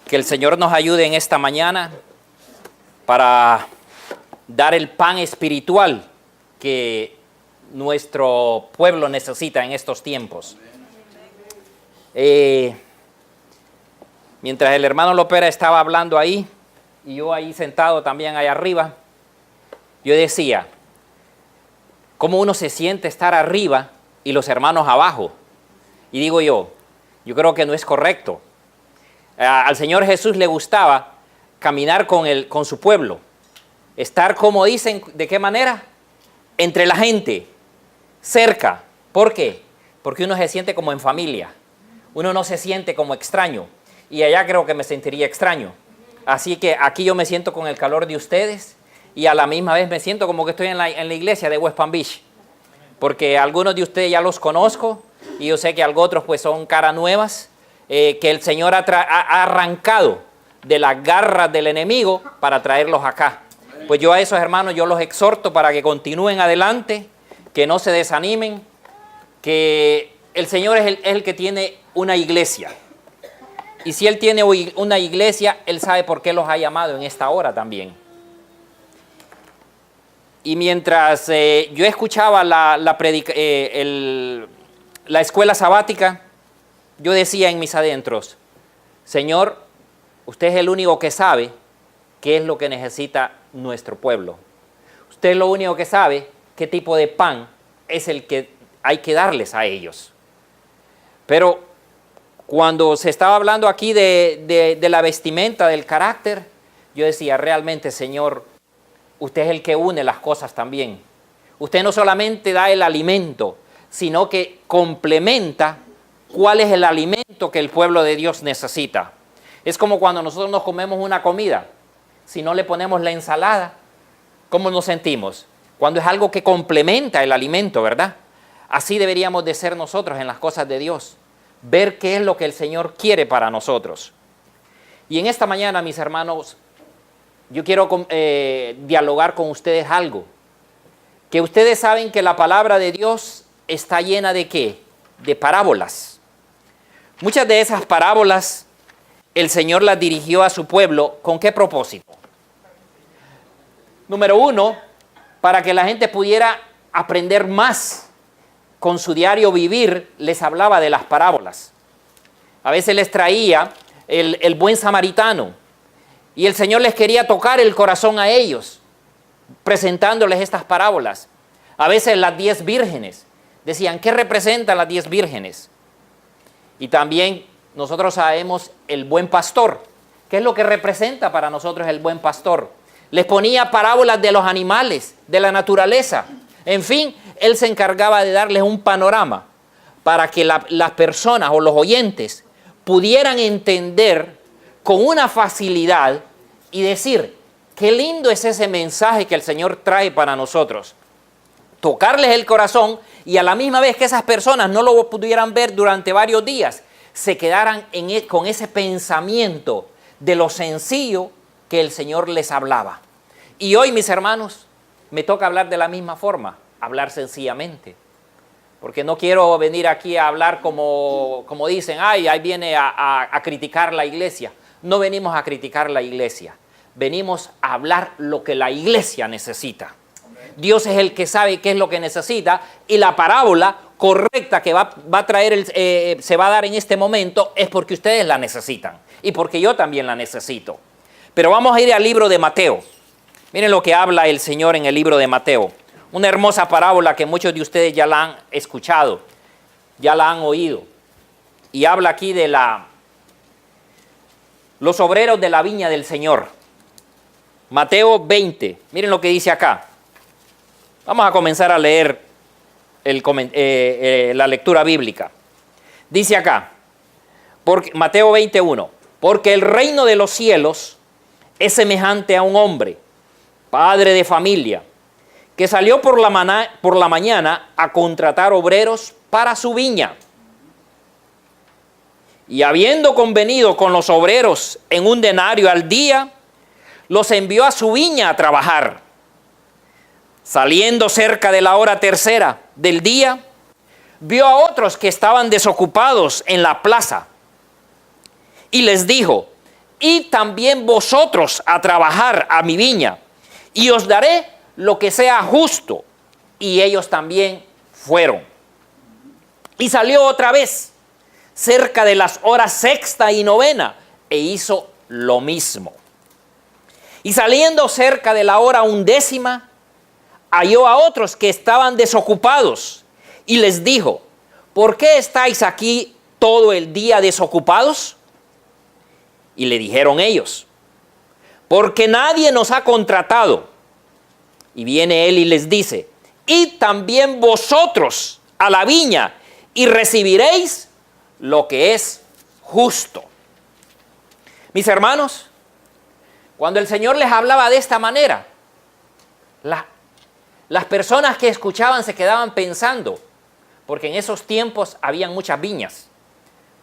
Que el Señor nos ayude en esta mañana para dar el pan espiritual que nuestro pueblo necesita en estos tiempos. Mientras el hermano Lopera estaba hablando ahí, y yo ahí sentado también allá arriba, yo decía, ¿cómo uno se siente estar arriba y los hermanos abajo? Y digo yo creo que no es correcto. Al Señor Jesús le gustaba caminar con su pueblo, estar, como dicen, ¿de qué manera? Entre la gente, cerca. ¿Por qué? Porque uno se siente como en familia, uno no se siente como extraño, y allá creo que me sentiría extraño. Así que aquí yo me siento con el calor de ustedes y a la misma vez me siento como que estoy en la iglesia de West Palm Beach, porque algunos de ustedes ya los conozco y yo sé que algunos otros pues son caras nuevas, que el Señor ha arrancado de las garras del enemigo para traerlos acá. Pues yo a esos hermanos yo los exhorto para que continúen adelante, que no se desanimen, que el Señor es el que tiene una iglesia. Y si Él tiene una iglesia, Él sabe por qué los ha llamado en esta hora también. Y mientras yo escuchaba la escuela sabática, yo decía en mis adentros, Señor, usted es el único que sabe qué es lo que necesita nuestro pueblo. Usted es lo único que sabe qué tipo de pan es el que hay que darles a ellos. Pero cuando se estaba hablando aquí de la vestimenta, del carácter, yo decía, realmente, Señor, usted es el que une las cosas también. Usted no solamente da el alimento, sino que complementa cuál es el alimento que el pueblo de Dios necesita. Es como cuando nosotros nos comemos una comida, si no le ponemos la ensalada, ¿cómo nos sentimos? Cuando es algo que complementa el alimento, ¿verdad? Así deberíamos de ser nosotros en las cosas de Dios, ver qué es lo que el Señor quiere para nosotros. Y en esta mañana, mis hermanos, yo quiero dialogar con ustedes algo, que ustedes saben que la palabra de Dios está llena de ¿qué? De parábolas. Muchas de esas parábolas el Señor las dirigió a su pueblo, ¿con qué propósito? Número uno, para que la gente pudiera aprender más con su diario vivir, les hablaba de las parábolas. A veces les traía el buen samaritano y el Señor les quería tocar el corazón a ellos, presentándoles estas parábolas. A veces las 10 vírgenes, decían, ¿qué representan las 10 vírgenes? Y también nosotros sabemos el buen pastor. ¿Qué es lo que representa para nosotros el buen pastor? Les ponía parábolas de los animales, de la naturaleza. En fin, él se encargaba de darles un panorama para que las personas o los oyentes pudieran entender con una facilidad y decir, qué lindo es ese mensaje que el Señor trae para nosotros. Tocarles el corazón y a la misma vez que esas personas no lo pudieran ver durante varios días, se quedaran con ese pensamiento de lo sencillo que el Señor les hablaba. Y hoy, mis hermanos, me toca hablar de la misma forma, hablar sencillamente. Porque no quiero venir aquí a hablar como dicen, ahí viene a criticar la iglesia. No venimos a criticar la iglesia, venimos a hablar lo que la iglesia necesita. Dios es el que sabe qué es lo que necesita y la parábola correcta que va a traer, se va a dar en este momento es porque ustedes la necesitan y porque yo también la necesito. Pero vamos a ir al libro de Mateo. Miren lo que habla el Señor en el libro de Mateo. Una hermosa parábola que muchos de ustedes ya la han escuchado, ya la han oído. Y habla aquí de los obreros de la viña del Señor. Mateo 20. Miren lo que dice acá. Vamos a comenzar a leer la lectura bíblica. Dice acá, Mateo 21, porque el reino de los cielos es semejante a un hombre, padre de familia, que salió por la mañana a contratar obreros para su viña. Y habiendo convenido con los obreros en un denario al día, los envió a su viña a trabajar. Saliendo cerca de la hora tercera del día, vio a otros que estaban desocupados en la plaza y les dijo, id también vosotros a trabajar a mi viña, y os daré lo que sea justo. Y ellos también fueron. Y salió otra vez, cerca de las horas sexta y novena, e hizo lo mismo. Y saliendo cerca de la hora undécima, halló a otros que estaban desocupados, y les dijo, ¿por qué estáis aquí todo el día desocupados? Y le dijeron ellos, porque nadie nos ha contratado. Y viene él y les dice, id también vosotros a la viña y recibiréis lo que es justo. Mis hermanos, cuando el Señor les hablaba de esta manera, las personas que escuchaban se quedaban pensando, porque en esos tiempos habían muchas viñas,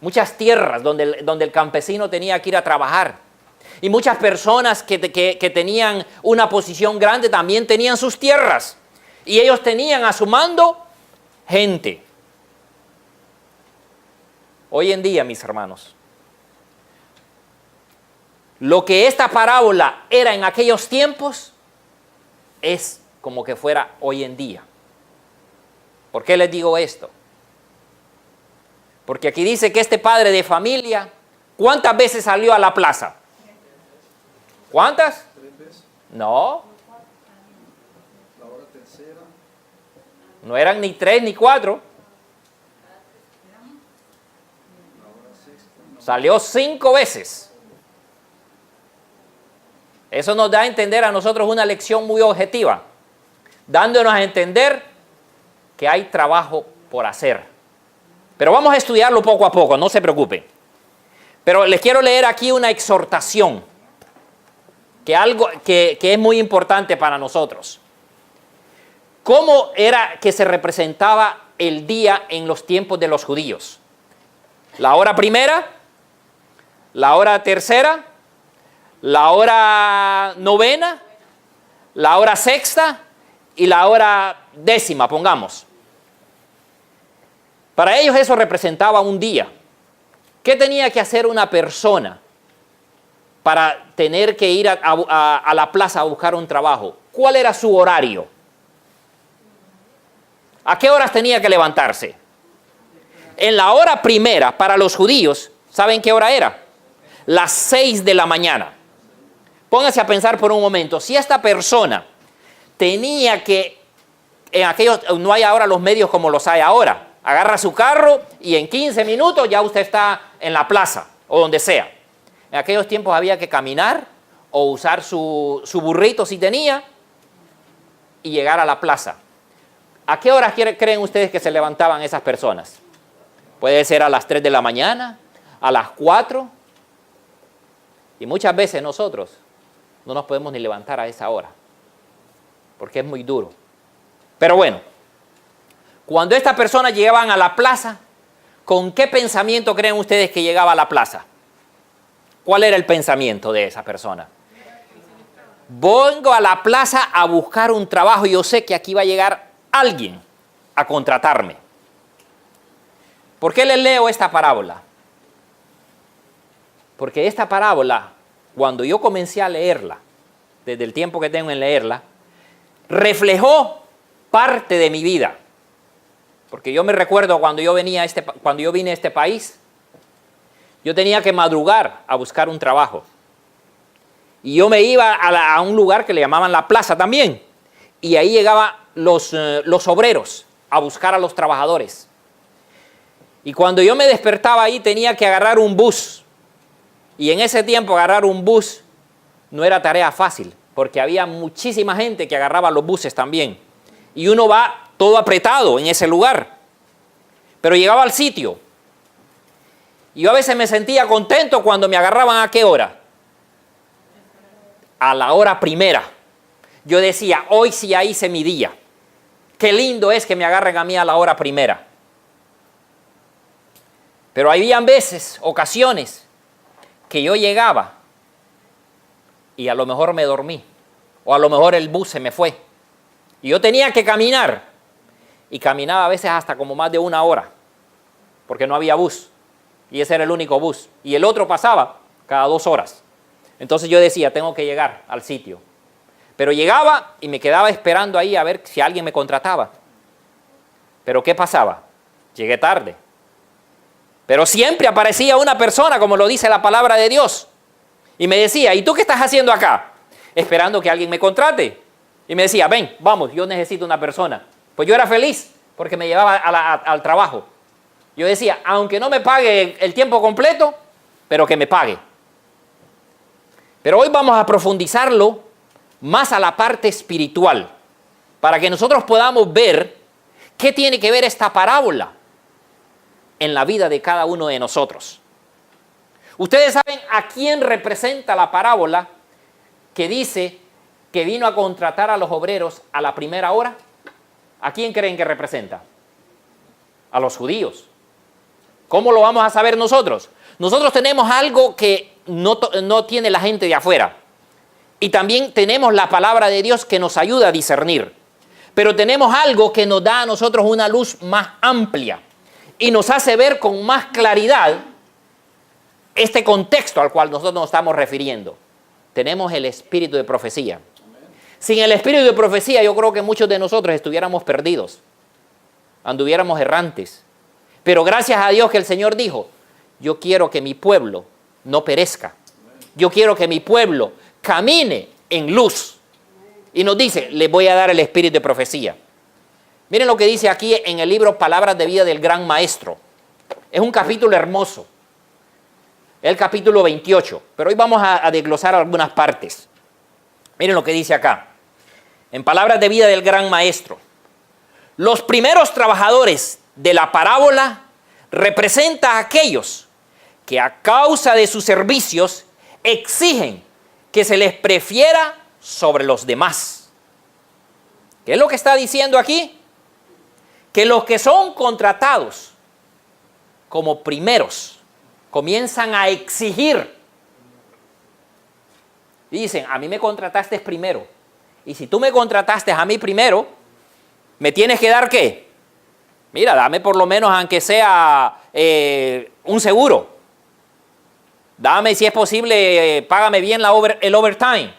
muchas tierras donde el campesino tenía que ir a trabajar. Y muchas personas que tenían una posición grande también tenían sus tierras. Y ellos tenían a su mando gente. Hoy en día, mis hermanos, lo que esta parábola era en aquellos tiempos es como que fuera hoy en día. ¿Por qué les digo esto? Porque aquí dice que este padre de familia, ¿cuántas veces salió a la plaza? ¿Cuántas? 3 veces. No. La hora tercera. No eran ni 3 ni 4. La hora sexta. No. Salió 5 veces. Eso nos da a entender a nosotros una lección muy objetiva, dándonos a entender que hay trabajo por hacer. Pero vamos a estudiarlo poco a poco, no se preocupen. Pero les quiero leer aquí una exhortación, que es muy importante para nosotros. ¿Cómo era que se representaba el día en los tiempos de los judíos? La hora primera, la hora tercera, la hora novena, la hora sexta y la hora décima, pongamos. Para ellos eso representaba un día. ¿Qué tenía que hacer una persona para tener que ir a la plaza a buscar un trabajo? ¿Cuál era su horario? ¿A qué horas tenía que levantarse? En la hora primera, para los judíos, ¿saben qué hora era? Las 6 de la mañana. Póngase a pensar por un momento, si esta persona tenía que, en aquellos, no hay ahora los medios como los hay ahora, agarra su carro y en 15 minutos ya usted está en la plaza o donde sea. En aquellos tiempos había que caminar o usar su burrito si tenía y llegar a la plaza. ¿A qué horas creen ustedes que se levantaban esas personas? Puede ser a las 3 de la mañana, a las 4. Y muchas veces nosotros no nos podemos ni levantar a esa hora, porque es muy duro. Pero bueno, cuando estas personas llegaban a la plaza, ¿con qué pensamiento creen ustedes que llegaba a la plaza? ¿Cuál era el pensamiento de esa persona? Vengo a la plaza a buscar un trabajo y yo sé que aquí va a llegar alguien a contratarme. ¿Por qué les leo esta parábola? Porque esta parábola, cuando yo comencé a leerla, desde el tiempo que tengo en leerla, reflejó parte de mi vida. Porque yo me recuerdo cuando yo vine a este país, yo tenía que madrugar a buscar un trabajo. Y yo me iba a un lugar que le llamaban la plaza también. Y ahí llegaban los obreros a buscar a los trabajadores. Y cuando yo me despertaba ahí tenía que agarrar un bus. Y en ese tiempo agarrar un bus no era tarea fácil, porque había muchísima gente que agarraba los buses también. Y uno va todo apretado en ese lugar. Pero llegaba al sitio. Y yo a veces me sentía contento cuando me agarraban ¿a qué hora? A la hora primera. Yo decía, hoy sí ya hice mi día. Qué lindo es que me agarren a mí a la hora primera. Pero habían veces, ocasiones, que yo llegaba y a lo mejor me dormí. O a lo mejor el bus se me fue. Y yo tenía que caminar. Y caminaba a veces hasta como más de 1 hora. Porque no había bus. Y ese era el único bus. Y el otro pasaba cada 2 horas. Entonces yo decía, tengo que llegar al sitio. Pero llegaba y me quedaba esperando ahí a ver si alguien me contrataba. Pero ¿qué pasaba? Llegué tarde. Pero siempre aparecía una persona, como lo dice la palabra de Dios. Y me decía, ¿y tú qué estás haciendo acá? Esperando que alguien me contrate. Y me decía, ven, vamos, yo necesito una persona. Pues yo era feliz porque me llevaba al trabajo. Yo decía, aunque no me pague el tiempo completo, pero que me pague. Pero hoy vamos a profundizarlo más a la parte espiritual, para que nosotros podamos ver qué tiene que ver esta parábola en la vida de cada uno de nosotros. Ustedes saben a quién representa la parábola que dice que vino a contratar a los obreros a la primera hora. ¿A quién creen que representa? A los judíos. ¿Cómo lo vamos a saber nosotros? Nosotros tenemos algo que no tiene la gente de afuera. Y también tenemos la palabra de Dios que nos ayuda a discernir. Pero tenemos algo que nos da a nosotros una luz más amplia y nos hace ver con más claridad este contexto al cual nosotros nos estamos refiriendo. Tenemos el espíritu de profecía. Sin el espíritu de profecía, yo creo que muchos de nosotros estuviéramos perdidos, anduviéramos errantes. Pero gracias a Dios que el Señor dijo, yo quiero que mi pueblo no perezca. Yo quiero que mi pueblo camine en luz. Y nos dice, les voy a dar el espíritu de profecía. Miren lo que dice aquí en el libro Palabras de Vida del Gran Maestro. Es un capítulo hermoso. Es el capítulo 28. Pero hoy vamos a desglosar algunas partes. Miren lo que dice acá. En Palabras de Vida del Gran Maestro. Los primeros trabajadores de la parábola representan a aquellos que a causa de sus servicios exigen que se les prefiera sobre los demás. ¿Qué es lo que está diciendo aquí? Que los que son contratados como primeros comienzan a exigir. Y dicen, a mí me contrataste primero. Y si tú me contrataste a mí primero, ¿me tienes que dar qué? Mira, dame por lo menos aunque sea un seguro. Dame, si es posible, págame bien el overtime.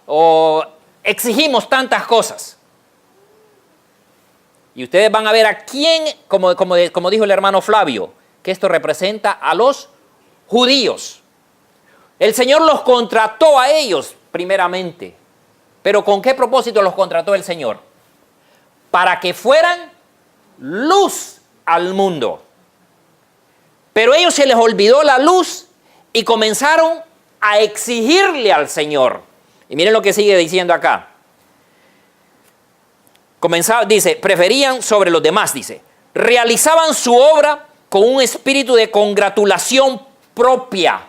O exigimos tantas cosas. Y ustedes van a ver a quién, como dijo el hermano Flavio, que esto representa a los judíos. El Señor los contrató a ellos primeramente. Pero ¿con qué propósito los contrató el Señor? Para que fueran luz al mundo. Pero a ellos se les olvidó la luz y comenzaron a exigirle al Señor. Y miren lo que sigue diciendo acá. Dice, preferían sobre los demás, dice. Realizaban su obra con un espíritu de congratulación propia.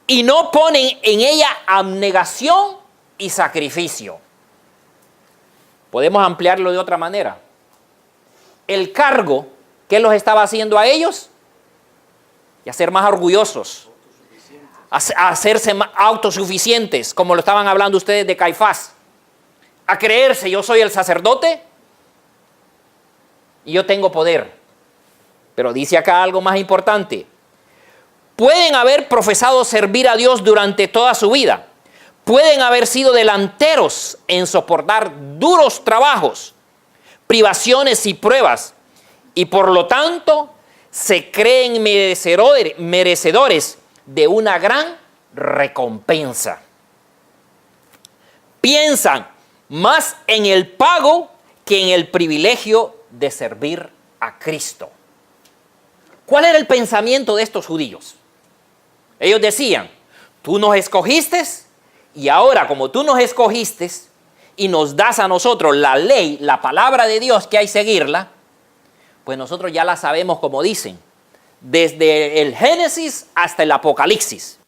Y no ponen en ella abnegación y sacrificio. Podemos ampliarlo de otra manera. El cargo que los estaba haciendo a ellos, y a ser más orgullosos, a hacerse más autosuficientes, como lo estaban hablando ustedes de Caifás, a creerse, yo soy el sacerdote y yo tengo poder. Pero dice acá algo más importante. Pueden haber profesado servir a Dios durante toda su vida. Pueden haber sido delanteros en soportar duros trabajos, privaciones y pruebas. Y por lo tanto, se creen merecedores de una gran recompensa. Piensan más en el pago que en el privilegio de servir a Cristo. ¿Cuál era el pensamiento de estos judíos? Ellos decían, tú nos escogiste y ahora como tú nos escogiste y nos das a nosotros la ley, la palabra de Dios que hay que seguirla, pues nosotros ya la sabemos como dicen, desde el Génesis hasta el Apocalipsis.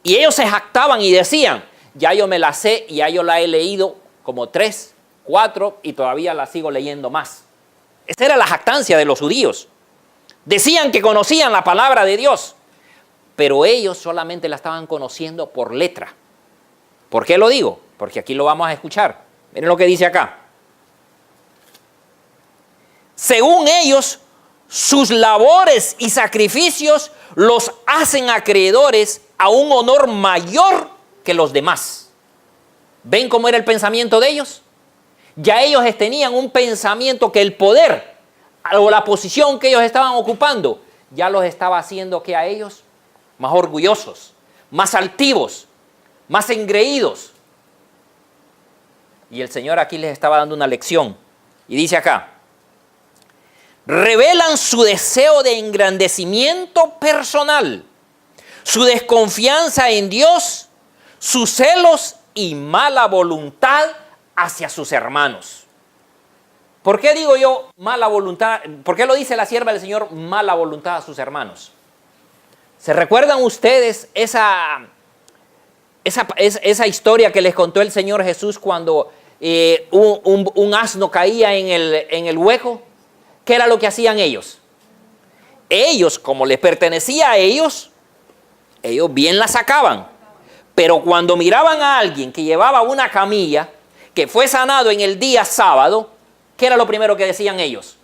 Y ellos se jactaban y decían, ya yo me la sé y ya yo la he leído como 3, 4 y todavía la sigo leyendo más. Esa era la jactancia de los judíos. Decían que conocían la palabra de Dios, pero ellos solamente la estaban conociendo por letra. ¿Por qué lo digo? Porque aquí lo vamos a escuchar. Miren lo que dice acá. Según ellos, sus labores y sacrificios los hacen acreedores a un honor mayor que los demás. ¿Ven cómo era el pensamiento de ellos? Ya ellos tenían un pensamiento que el poder o la posición que ellos estaban ocupando ya los estaba haciendo que a ellos más orgullosos, más altivos, más engreídos. Y el Señor aquí les estaba dando una lección. Y dice acá, revelan su deseo de engrandecimiento personal, su desconfianza en Dios, sus celos y mala voluntad hacia sus hermanos. ¿Por qué digo yo mala voluntad? ¿Por qué lo dice la sierva del Señor, mala voluntad a sus hermanos? ¿Se recuerdan ustedes esa historia que les contó el Señor Jesús cuando un asno caía en el hueco? ¿Qué era lo que hacían ellos? Ellos, como les pertenecía a ellos bien la sacaban. Pero cuando miraban a alguien que llevaba una camilla, que fue sanado en el día sábado, ¿qué era lo primero que decían ellos?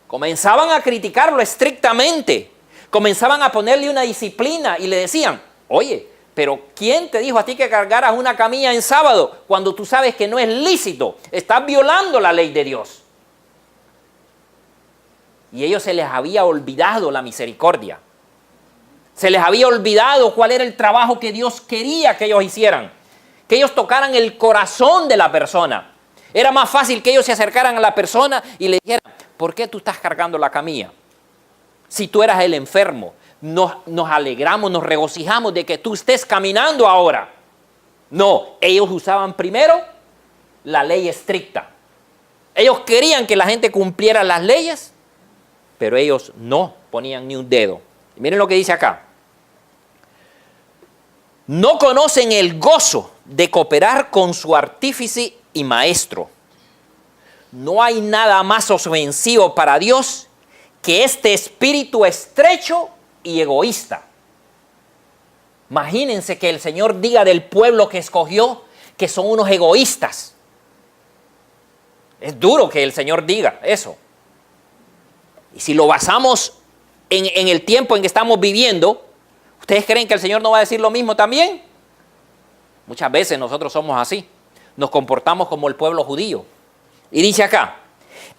Comenzaban a criticarlo estrictamente. Comenzaban a ponerle una disciplina y le decían, oye, pero ¿quién te dijo a ti que cargaras una camilla en sábado cuando tú sabes que no es lícito? Estás violando la ley de Dios. Y a ellos se les había olvidado la misericordia. Se les había olvidado cuál era el trabajo que Dios quería que ellos hicieran. Que ellos tocaran el corazón de la persona. Era más fácil que ellos se acercaran a la persona y le dijeran, ¿por qué tú estás cargando la camilla? Si tú eras el enfermo, nos alegramos, nos regocijamos de que tú estés caminando ahora. No, ellos usaban primero la ley estricta. Ellos querían que la gente cumpliera las leyes, pero ellos no ponían ni un dedo. Y miren lo que dice acá. No conocen el gozo de cooperar con su artífice y maestro. No hay nada más ofensivo para Dios que este espíritu estrecho y egoísta. Imagínense que el Señor diga del pueblo que escogió que son unos egoístas. Es duro que el Señor diga eso. Y si lo basamos en el tiempo en que estamos viviendo, ¿ustedes creen que el Señor no va a decir lo mismo también? Muchas veces nosotros somos así. Nos comportamos como el pueblo judío. Y dice acá,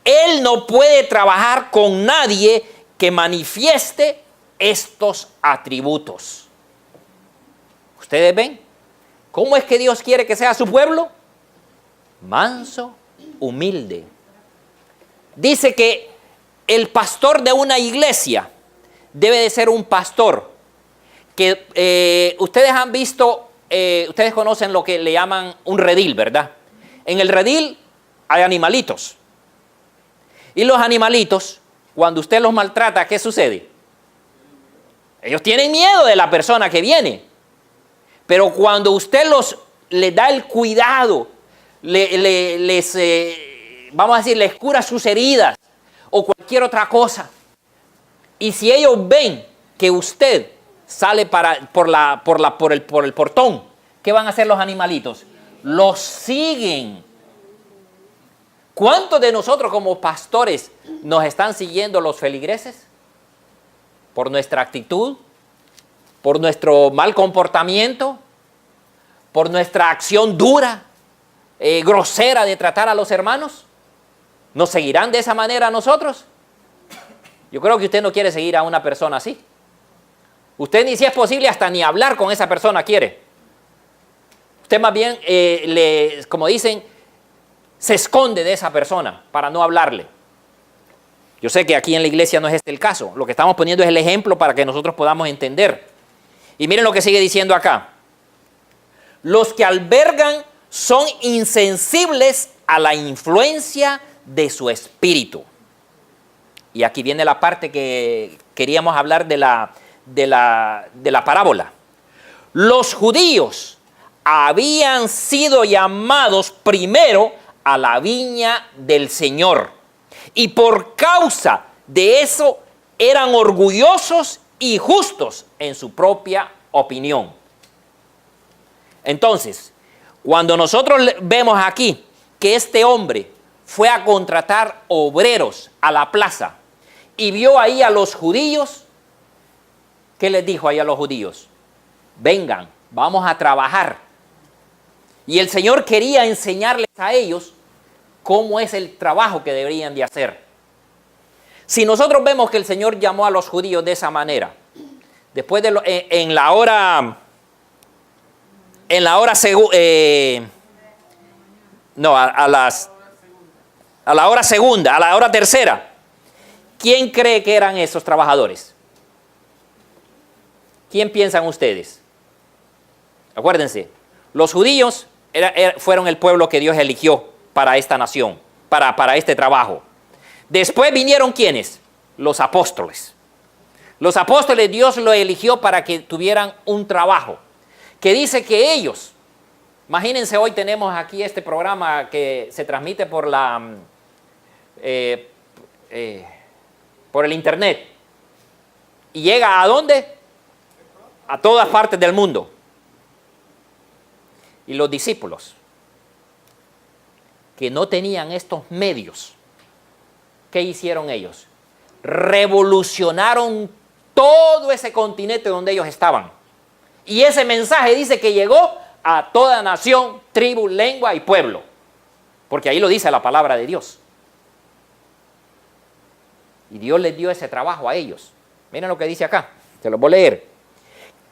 Él no puede trabajar con nadie que manifieste estos atributos. ¿Ustedes ven? ¿Cómo es que Dios quiere que sea su pueblo? Manso, humilde. Dice que el pastor de una iglesia debe de ser un pastor que ustedes han visto, ustedes conocen lo que le llaman un redil, ¿verdad? En el redil hay animalitos. Y los animalitos, cuando usted los maltrata, ¿qué sucede? Ellos tienen miedo de la persona que viene. Pero cuando usted les da el cuidado, vamos a decir, les cura sus heridas o cualquier otra cosa. Y si ellos ven que usted sale por el portón, ¿qué van a hacer los animalitos? Los siguen. ¿Cuántos de nosotros como pastores nos están siguiendo los feligreses? Por nuestra actitud, por nuestro mal comportamiento, por nuestra acción dura, grosera de tratar a los hermanos. ¿Nos seguirán de esa manera a nosotros? Yo creo que usted no quiere seguir a una persona así. Usted ni si es posible hasta ni hablar con esa persona quiere. Usted más bien, como dicen, se esconde de esa persona para no hablarle. Yo sé que aquí en la iglesia no es este el caso. Lo que estamos poniendo es el ejemplo para que nosotros podamos entender. Y miren lo que sigue diciendo acá. Los que albergan son insensibles a la influencia de su espíritu. Y aquí viene la parte que queríamos hablar de la parábola. Los judíos habían sido llamados primero a la viña del Señor. Y por causa de eso eran orgullosos y justos en su propia opinión. Entonces, cuando nosotros vemos aquí que este hombre fue a contratar obreros a la plaza y vio ahí a los judíos, ¿qué les dijo ahí a los judíos? Vengan, vamos a trabajar. Y el Señor quería enseñarles a ellos cómo es el trabajo que deberían de hacer. Si nosotros vemos que el Señor llamó a los judíos de esa manera, después de en la hora tercera, ¿quién cree que eran esos trabajadores? ¿Quién piensan ustedes? Acuérdense, los judíos fueron el pueblo que Dios eligió para esta nación, para este trabajo. Después vinieron ¿quiénes? Los apóstoles. Los apóstoles Dios los eligió para que tuvieran un trabajo, que dice que ellos, imagínense, hoy tenemos aquí este programa que se transmite por por el internet, y llega ¿a dónde? A todas partes del mundo. Y los discípulos, que no tenían estos medios, ¿qué hicieron ellos? Revolucionaron todo ese continente donde ellos estaban. Y ese mensaje dice que llegó a toda nación, tribu, lengua y pueblo. Porque ahí lo dice la palabra de Dios. Y Dios les dio ese trabajo a ellos. Miren lo que dice acá, se los voy a leer.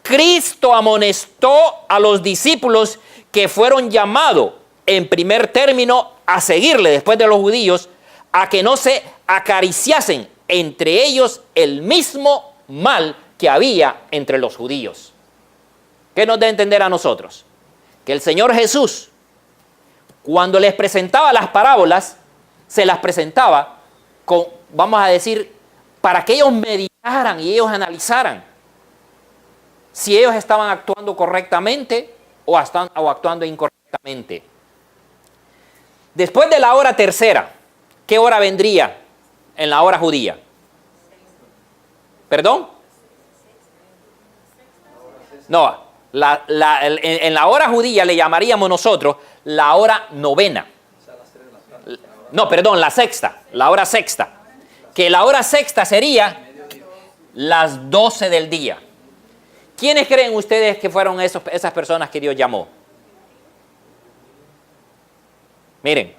Cristo amonestó a los discípulos que fueron llamados en primer término a seguirle después de los judíos, a que no se acariciasen entre ellos el mismo mal que había entre los judíos. ¿Qué nos da a entender a nosotros? Que el Señor Jesús, cuando les presentaba las parábolas, se las presentaba con, vamos a decir, para que ellos meditaran y ellos analizaran si ellos estaban actuando correctamente o actuando incorrectamente. Después de la hora tercera, ¿qué hora vendría en la hora judía? ¿Perdón? No, en la hora judía le llamaríamos nosotros la hora novena. No, perdón, la sexta, la hora sexta. Que la hora sexta sería las 12 del día. ¿Quiénes creen ustedes que fueron esas personas que Dios llamó? Miren,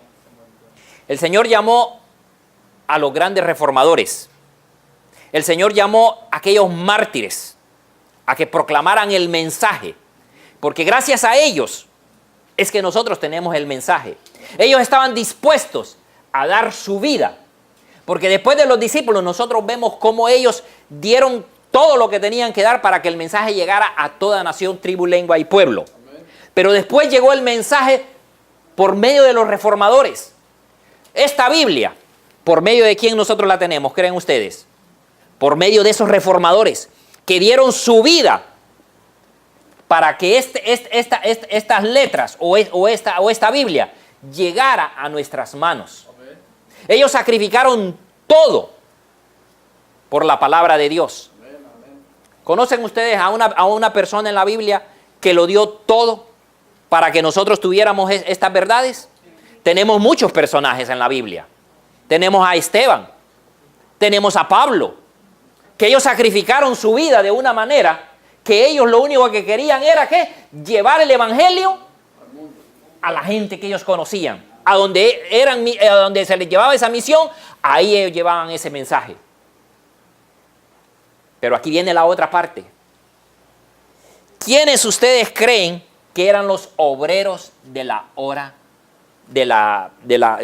el Señor llamó a los grandes reformadores. El Señor llamó a aquellos mártires a que proclamaran el mensaje. Porque gracias a ellos es que nosotros tenemos el mensaje. Ellos estaban dispuestos a dar su vida. Porque después de los discípulos nosotros vemos cómo ellos dieron todo lo que tenían que dar para que el mensaje llegara a toda nación, tribu, lengua y pueblo. Pero después llegó el mensaje por medio de los reformadores. Esta Biblia, ¿por medio de quién nosotros la tenemos? ¿Creen ustedes? Por medio de esos reformadores que dieron su vida para que estas letras o esta Biblia llegara a nuestras manos. Ellos sacrificaron todo por la palabra de Dios. ¿Conocen ustedes a una persona en la Biblia que lo dio todo para que nosotros tuviéramos estas verdades? Tenemos muchos personajes en la Biblia. Tenemos a Esteban, tenemos a Pablo, que ellos sacrificaron su vida de una manera que ellos lo único que querían era ¿qué? Llevar el evangelio a la gente que ellos conocían. A donde se les llevaba esa misión, ahí ellos llevaban ese mensaje. Pero aquí viene la otra parte. ¿Quiénes ustedes creen que eran los obreros de la hora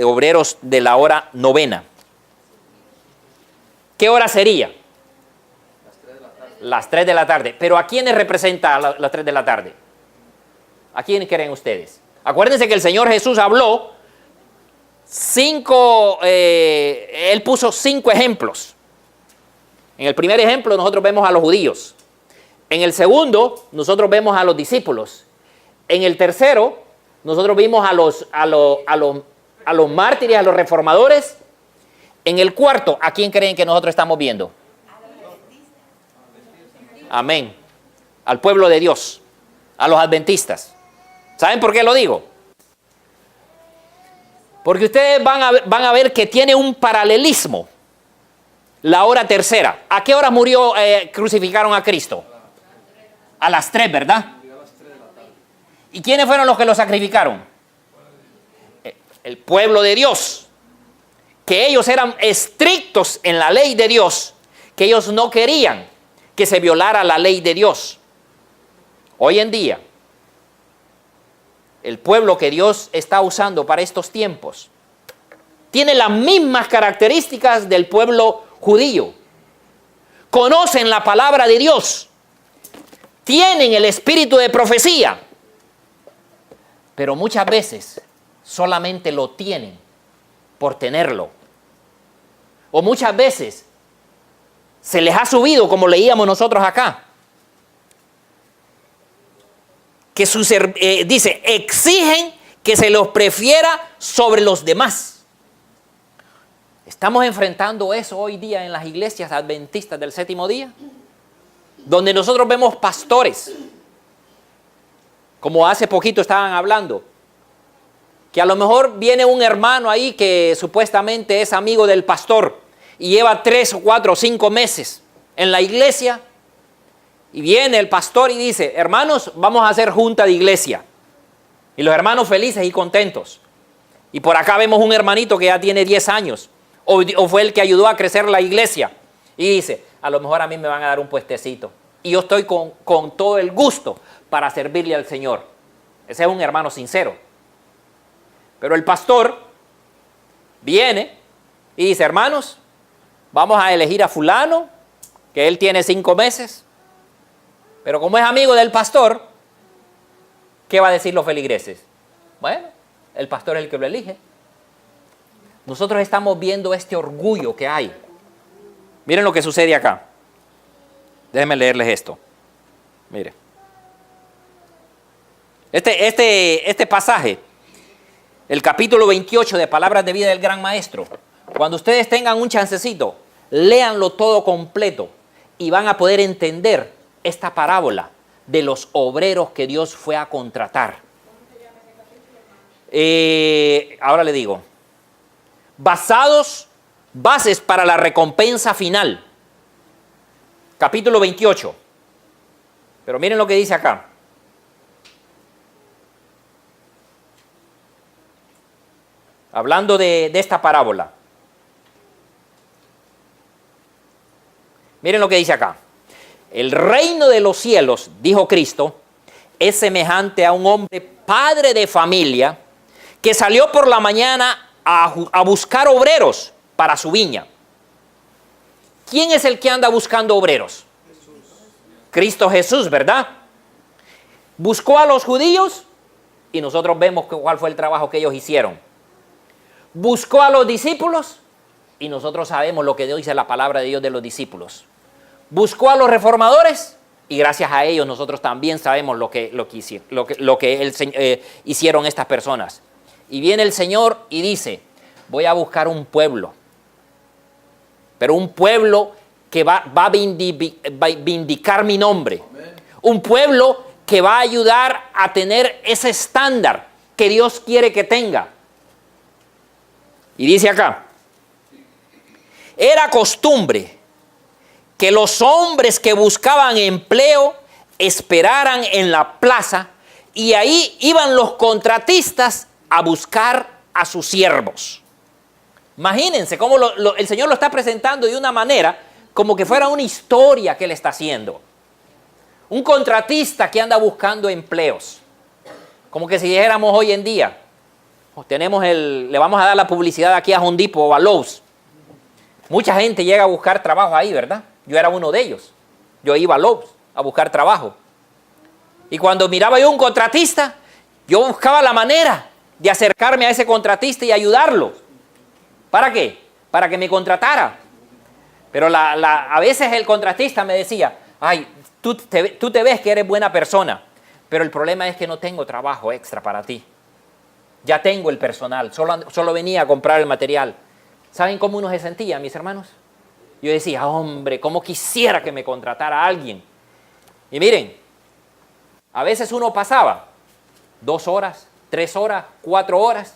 obreros de la hora novena? ¿Qué hora sería? Las 3 de la tarde. ¿Pero a quiénes representa las 3 de la tarde? ¿A quiénes creen ustedes? Acuérdense que el Señor Jesús habló Él puso 5 ejemplos. En el primer ejemplo nosotros vemos a los judíos. En el segundo nosotros vemos a los discípulos. En el tercero nosotros vimos a los mártires, a los reformadores. En el cuarto, ¿a quién creen que nosotros estamos viendo? Amén. Al pueblo de Dios, a los adventistas. ¿Saben por qué lo digo? Porque ustedes van a ver que tiene un paralelismo La hora tercera. ¿A qué hora murió, crucificaron a Cristo? A las 3, ¿verdad? ¿Y quiénes fueron los que lo sacrificaron? El pueblo de Dios. Que ellos eran estrictos en la ley de Dios, que ellos no querían que se violara la ley de Dios. Hoy en día, el pueblo que Dios está usando para estos tiempos tiene las mismas características del pueblo judío. Conocen la palabra de Dios, tienen el espíritu de profecía, pero muchas veces solamente lo tienen por tenerlo. O muchas veces se les ha subido, como leíamos nosotros acá, que dice, exigen que se los prefiera sobre los demás. Estamos enfrentando eso hoy día en las iglesias adventistas del séptimo día, donde nosotros vemos pastores, como hace poquito estaban hablando, que a lo mejor viene un hermano ahí que supuestamente es amigo del pastor y lleva 3 o 4 o 5 meses en la iglesia, y viene el pastor y dice, hermanos, vamos a hacer junta de iglesia. Y los hermanos felices y contentos. Y por acá vemos un hermanito que ya tiene 10 años, o fue el que ayudó a crecer la iglesia, y dice, a lo mejor a mí me van a dar un puestecito, y yo estoy con todo el gusto para servirle al Señor. Ese es un hermano sincero. Pero el pastor viene y dice, hermanos, vamos a elegir a fulano, que él tiene 5 meses, pero como es amigo del pastor, ¿qué va a decir los feligreses? Bueno, el pastor es el que lo elige. Nosotros estamos viendo este orgullo que hay. Miren lo que sucede acá. Déjenme leerles esto. Mire. Este pasaje, el capítulo 28 de Palabras de Vida del Gran Maestro, cuando ustedes tengan un chancecito, léanlo todo completo y van a poder entender esta parábola de los obreros que Dios fue a contratar. Ahora le digo, bases para la recompensa final. Capítulo 28. Pero miren lo que dice acá. Hablando de esta parábola. Miren lo que dice acá. El reino de los cielos, dijo Cristo, es semejante a un hombre padre de familia que salió por la mañana a buscar obreros para su viña. ¿Quién es el que anda buscando obreros? Jesús. Cristo Jesús, ¿verdad? Buscó a los judíos y nosotros vemos cuál fue el trabajo que ellos hicieron. Buscó a los discípulos y nosotros sabemos lo que dice la palabra de Dios de los discípulos. Buscó a los reformadores y gracias a ellos nosotros también sabemos lo que hicieron estas personas. Y viene el Señor y dice, voy a buscar un pueblo, pero un pueblo que va a vindicar mi nombre. Amén. Un pueblo que va a ayudar a tener ese estándar que Dios quiere que tenga. Y dice acá, era costumbre que los hombres que buscaban empleo esperaran en la plaza y ahí iban los contratistas a buscar a sus siervos. Imagínense cómo el Señor lo está presentando de una manera como que fuera una historia que Él está haciendo. Un contratista que anda buscando empleos. Como que si dijéramos hoy en día, le vamos a dar la publicidad aquí a Home Depot o a Lowe's. Mucha gente llega a buscar trabajo ahí, ¿verdad? Yo era uno de ellos. Yo iba a Lowe's a buscar trabajo. Y cuando miraba yo un contratista, yo buscaba la manera de acercarme a ese contratista y ayudarlo. ¿Para qué? Para que me contratara. Pero a veces el contratista me decía, ay, tú te ves que eres buena persona, pero el problema es que no tengo trabajo extra para ti. Ya tengo el personal, solo venía a comprar el material. ¿Saben cómo uno se sentía, mis hermanos? Yo decía, hombre, cómo quisiera que me contratara alguien. Y miren, a veces uno pasaba 2 horas, 3 horas, 4 horas,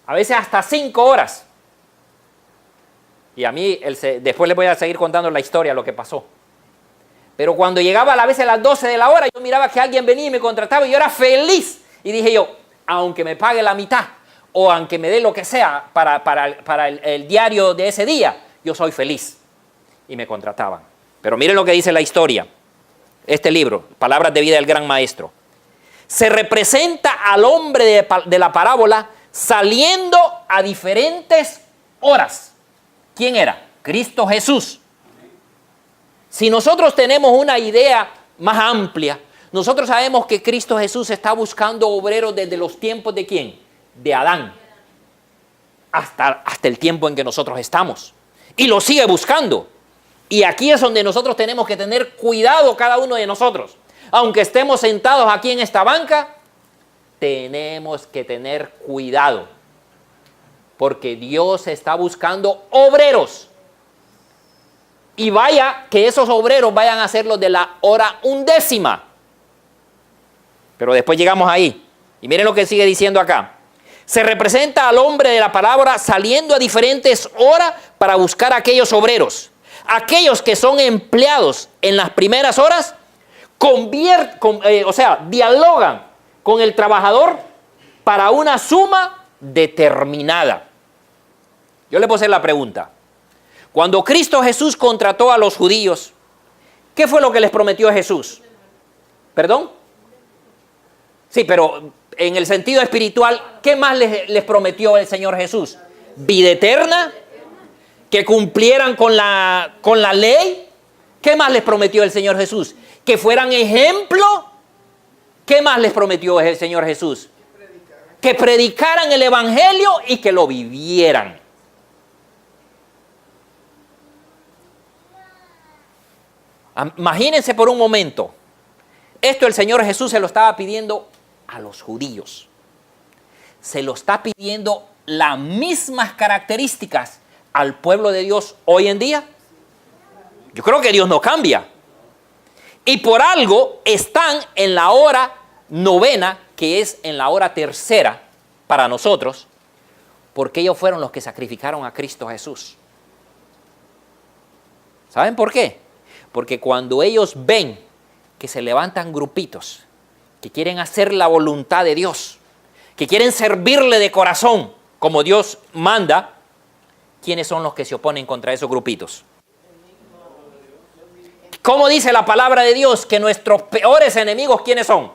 a veces hasta 5 horas. Y a mí, después les voy a seguir contando la historia, lo que pasó. Pero cuando llegaba a veces a las 12 de la hora, yo miraba que alguien venía y me contrataba y yo era feliz. Y dije yo, aunque me pague la mitad o aunque me dé lo que sea para el diario de ese día, yo soy feliz. Y me contrataban. Pero miren lo que dice la historia. Este libro, Palabras de vida del gran maestro. Se representa al hombre de la parábola saliendo a diferentes horas. ¿Quién era? Cristo Jesús. Si nosotros tenemos una idea más amplia, nosotros sabemos que Cristo Jesús está buscando obreros desde los tiempos de ¿quién? De Adán. Hasta el tiempo en que nosotros estamos. Y lo sigue buscando. Y aquí es donde nosotros tenemos que tener cuidado cada uno de nosotros. Aunque estemos sentados aquí en esta banca, tenemos que tener cuidado. Porque Dios está buscando obreros. Y vaya que esos obreros vayan a ser los de la hora 1/10. Pero después llegamos ahí. Y miren lo que sigue diciendo acá. Se representa al hombre de la palabra saliendo a diferentes horas para buscar a aquellos obreros. Aquellos que son empleados en las primeras horas, dialogan con el trabajador para una suma determinada. Yo le puedo hacer la pregunta. Cuando Cristo Jesús contrató a los judíos, ¿qué fue lo que les prometió Jesús? ¿Perdón? Sí, pero en el sentido espiritual, ¿qué más les prometió el Señor Jesús? ¿Vida eterna? ¿Que cumplieran con la ley? ¿Qué más les prometió el Señor Jesús? ¿Que fueran ejemplo? ¿Qué más les prometió el Señor Jesús? Que predicaran el evangelio y que lo vivieran. Imagínense por un momento, esto el Señor Jesús se lo estaba pidiendo a los judíos. Se lo está pidiendo las mismas características al pueblo de Dios hoy en día. Yo creo que Dios no cambia. Y por algo están en la hora 9, que es en la hora 3 para nosotros, porque ellos fueron los que sacrificaron a Cristo Jesús. ¿Saben por qué? Porque cuando ellos ven que se levantan grupitos, que quieren hacer la voluntad de Dios, que quieren servirle de corazón, como Dios manda, ¿quiénes son los que se oponen contra esos grupitos? ¿Cómo dice la palabra de Dios que nuestros peores enemigos quiénes son?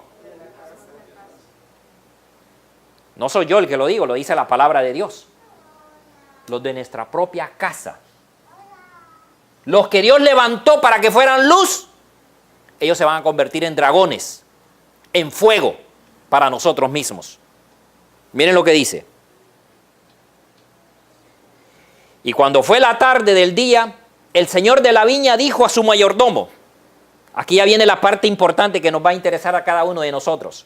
No soy yo el que lo digo, lo dice la palabra de Dios. Los de nuestra propia casa. Los que Dios levantó para que fueran luz, ellos se van a convertir en dragones, en fuego para nosotros mismos. Miren lo que dice. Y cuando fue la tarde del día, el señor de la viña dijo a su mayordomo, aquí ya viene la parte importante que nos va a interesar a cada uno de nosotros.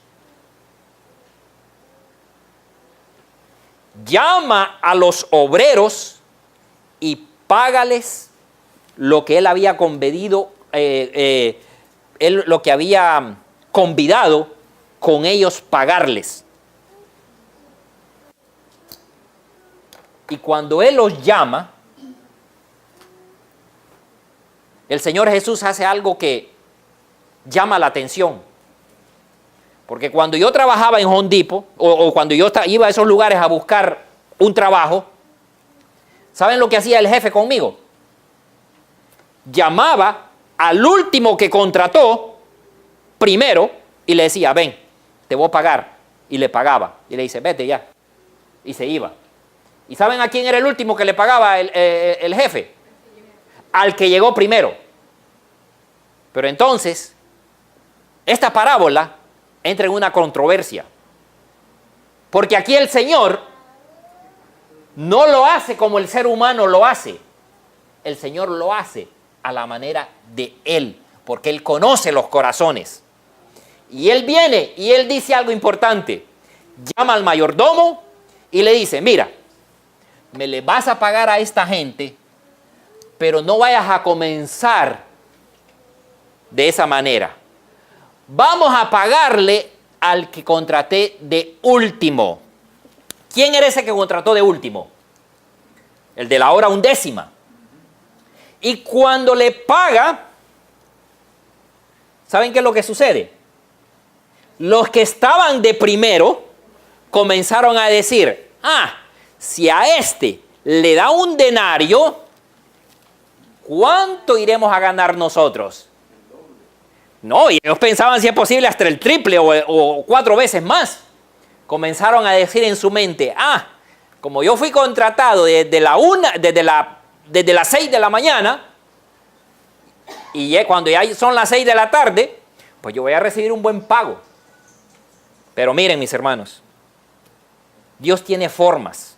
Llama a los obreros y págales lo que él había convenido, lo que había convidado con ellos pagarles. Y cuando él los llama, el Señor Jesús hace algo que llama la atención. Porque cuando yo trabajaba en Home Depot, o cuando yo iba a esos lugares a buscar un trabajo, ¿saben lo que hacía el jefe conmigo? Llamaba al último que contrató primero y le decía, ven, te voy a pagar. Y le pagaba. Y le dice, vete ya. Y se iba. ¿Y saben a quién era el último que le pagaba el jefe? Al que llegó primero. Pero entonces, esta parábola entra en una controversia. Porque aquí el Señor no lo hace como el ser humano lo hace. El Señor lo hace a la manera de Él, porque Él conoce los corazones. Y Él viene y Él dice algo importante. Llama al mayordomo y le dice, mira, me le vas a pagar a esta gente, pero no vayas a comenzar de esa manera. Vamos a pagarle al que contraté de último. ¿Quién era ese que contrató de último? El de la hora 1/10. Y cuando le paga, ¿saben qué es lo que sucede? Los que estaban de primero comenzaron a decir, si a este le da un denario, ¿cuánto iremos a ganar nosotros? No, y ellos pensaban, si es posible, hasta el triple o 4 veces más. Comenzaron a decir en su mente, como yo fui contratado desde las 6 de la mañana, y cuando ya son las 6 de la tarde, pues yo voy a recibir un buen pago. Pero miren, mis hermanos, Dios tiene formas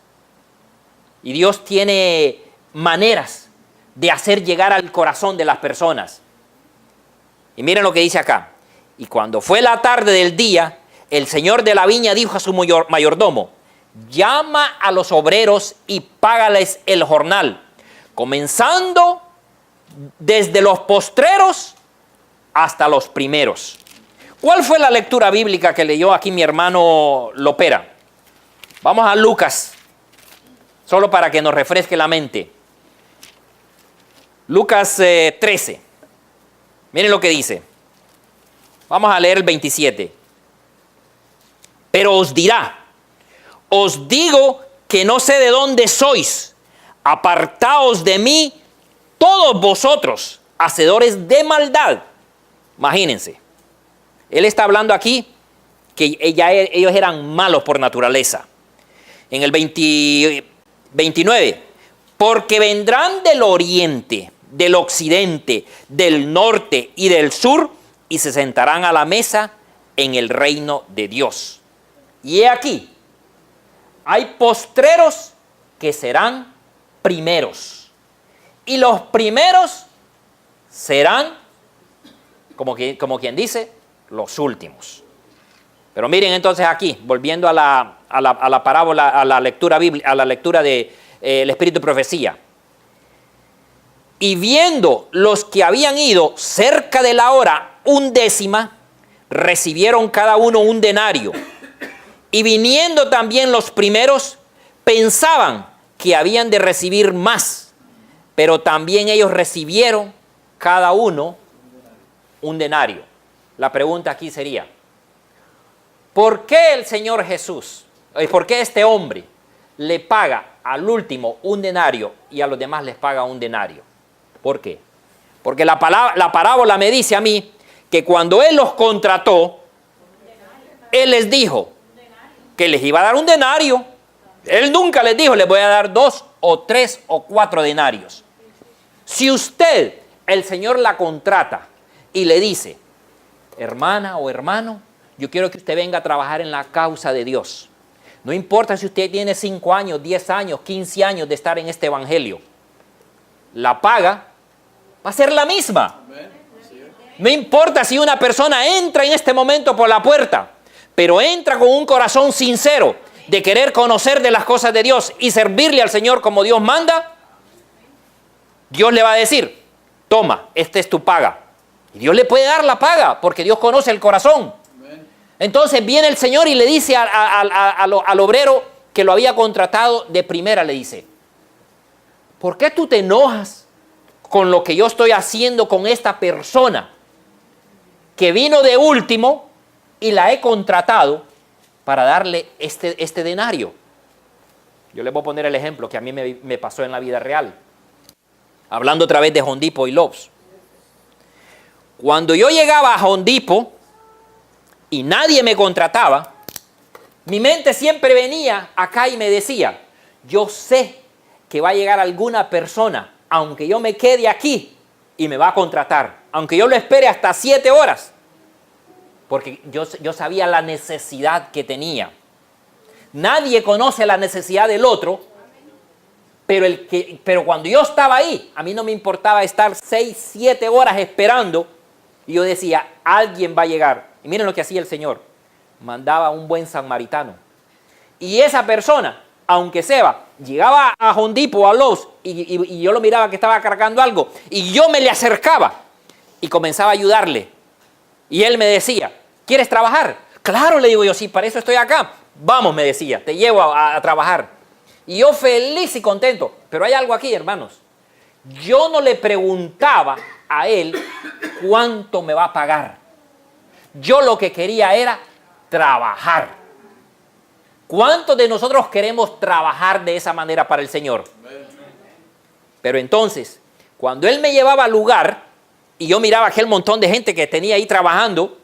y Dios tiene maneras de hacer llegar al corazón de las personas. Y miren lo que dice acá. Y cuando fue la tarde del día, el señor de la viña dijo a su mayordomo, llama a los obreros y págales el jornal, comenzando desde los postreros hasta los primeros. ¿Cuál fue la lectura bíblica que leyó aquí mi hermano Lopera? Vamos a Lucas, solo para que nos refresque la mente. Lucas 13. Miren lo que dice. Vamos a leer el 27. Pero os dirá, os digo que no sé de dónde sois. Apartaos de mí, todos vosotros, hacedores de maldad. Imagínense. Él está hablando aquí que ellos eran malos por naturaleza. En el 29. Porque vendrán del oriente, del occidente, del norte y del sur, y se sentarán a la mesa en el reino de Dios. Y he aquí, hay postreros que serán primeros, y los primeros serán, como quien dice, los últimos. Pero miren entonces aquí, volviendo a la parábola, a la lectura bíblica, a la lectura de el espíritu de profecía. Y viendo los que habían ido cerca de la hora 1/10, recibieron cada uno un denario. Y viniendo también los primeros, pensaban que habían de recibir más, pero también ellos recibieron cada uno un denario. La pregunta aquí sería, ¿por qué el Señor Jesús, por qué este hombre le paga al último un denario y a los demás les paga un denario? ¿Por qué? Porque la parábola me dice a mí que cuando Él los contrató, Él les dijo que les iba a dar un denario. Él nunca les dijo, les voy a dar 2 o 3 o 4 denarios. Si usted, el Señor la contrata y le dice, hermana o hermano, yo quiero que usted venga a trabajar en la causa de Dios. No importa si usted tiene 5 años, 10 años, 15 años de estar en este evangelio. La paga va a ser la misma. No importa si una persona entra en este momento por la puerta, pero entra con un corazón sincero de querer conocer de las cosas de Dios y servirle al Señor como Dios manda, Dios le va a decir, toma, esta es tu paga. Y Dios le puede dar la paga porque Dios conoce el corazón. Entonces viene el Señor y le dice al obrero que lo había contratado de primera, le dice, ¿por qué tú te enojas con lo que yo estoy haciendo con esta persona que vino de último y la he contratado para darle este denario? Yo les voy a poner el ejemplo que a mí me pasó en la vida real. Hablando otra vez de Home Depot y Lowe's. Cuando yo llegaba a Home Depot y nadie me contrataba, mi mente siempre venía acá y me decía, yo sé que va a llegar alguna persona, aunque yo me quede aquí, y me va a contratar, aunque yo lo espere hasta 7 horas, porque yo sabía la necesidad que tenía. Nadie conoce la necesidad del otro, pero cuando yo estaba ahí, a mí no me importaba estar 6, 7 horas esperando, y yo decía, alguien va a llegar. Y miren lo que hacía el Señor, mandaba un buen samaritano. Y esa persona, aunque Seba llegaba a Home Depot o a Lowe's y yo lo miraba que estaba cargando algo, y yo me le acercaba y comenzaba a ayudarle. Y él me decía, ¿quieres trabajar? Claro, le digo yo, sí, para eso estoy acá. Vamos, me decía, te llevo a trabajar. Y yo feliz y contento. Pero hay algo aquí, hermanos, yo no le preguntaba a él cuánto me va a pagar. Yo lo que quería era trabajar. ¿Cuántos de nosotros queremos trabajar de esa manera para el Señor? Pero entonces, cuando él me llevaba al lugar y yo miraba aquel montón de gente que tenía ahí trabajando,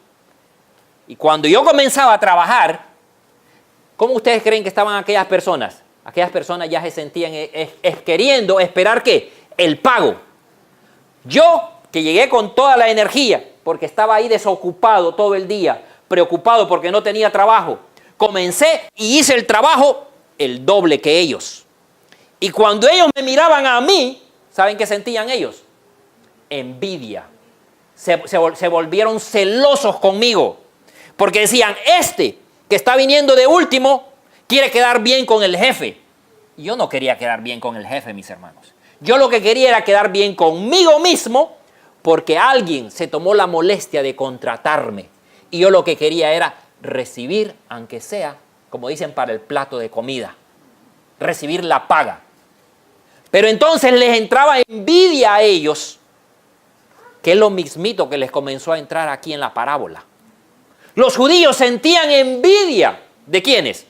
y cuando yo comenzaba a trabajar, ¿cómo ustedes creen que estaban aquellas personas? Aquellas personas ya se sentían queriendo esperar ¿qué? El pago. Yo, que llegué con toda la energía, porque estaba ahí desocupado todo el día, preocupado porque no tenía trabajo, comencé y hice el trabajo el doble que ellos. Y cuando ellos me miraban a mí, ¿saben qué sentían ellos? Envidia. Se volvieron celosos conmigo. Porque decían, este que está viniendo de último, quiere quedar bien con el jefe. Y yo no quería quedar bien con el jefe, mis hermanos. Yo lo que quería era quedar bien conmigo mismo, porque alguien se tomó la molestia de contratarme. Y yo lo que quería era recibir, aunque sea, como dicen, para el plato de comida. Recibir la paga. Pero entonces les entraba envidia a ellos, que es lo mismito que les comenzó a entrar aquí en la parábola. Los judíos sentían envidia. ¿De quiénes?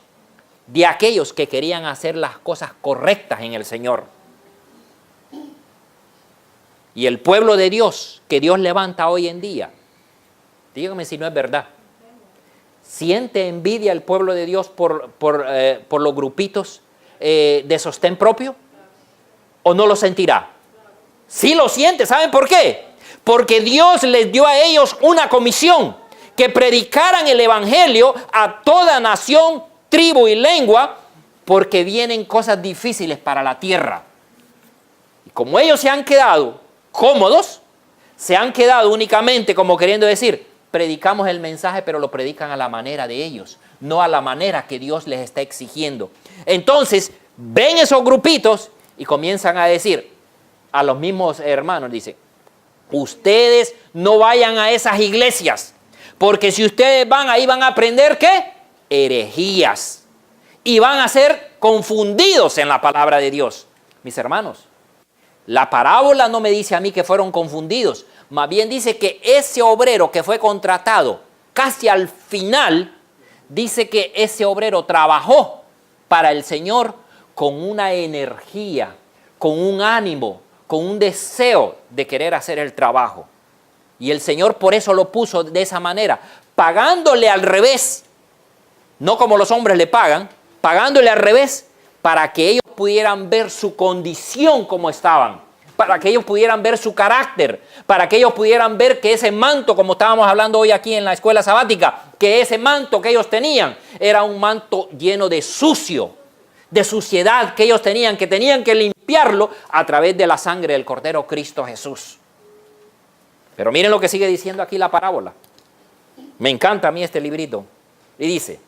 De aquellos que querían hacer las cosas correctas en el Señor. Y el pueblo de Dios, que Dios levanta hoy en día, dígame si no es verdad, ¿siente envidia el pueblo de Dios por los grupitos de sostén propio? ¿O no lo sentirá? Sí lo siente. ¿Saben por qué? Porque Dios les dio a ellos una comisión, que predicaran el evangelio a toda nación, tribu y lengua, porque vienen cosas difíciles para la tierra. Y como ellos se han quedado cómodos, se han quedado únicamente como queriendo decir, predicamos el mensaje, pero lo predican a la manera de ellos, no a la manera que Dios les está exigiendo. Entonces, ven esos grupitos y comienzan a decir a los mismos hermanos, dice, ustedes no vayan a esas iglesias, porque si ustedes van, ahí van a aprender, ¿qué? Herejías. Y van a ser confundidos en la palabra de Dios. Mis hermanos, la parábola no me dice a mí que fueron confundidos. Más bien dice que ese obrero que fue contratado casi al final, dice que ese obrero trabajó para el Señor con una energía, con un ánimo, con un deseo de querer hacer el trabajo. Y el Señor por eso lo puso de esa manera, pagándole al revés, no como los hombres le pagan, pagándole al revés para que ellos pudieran ver su condición como estaban, para que ellos pudieran ver su carácter, para que ellos pudieran ver que ese manto, como estábamos hablando hoy aquí en la escuela sabática, que ese manto que ellos tenían era un manto lleno de sucio, de suciedad que ellos tenían que limpiarlo a través de la sangre del Cordero Cristo Jesús. Pero miren lo que sigue diciendo aquí la parábola. Me encanta a mí este librito. Y dice,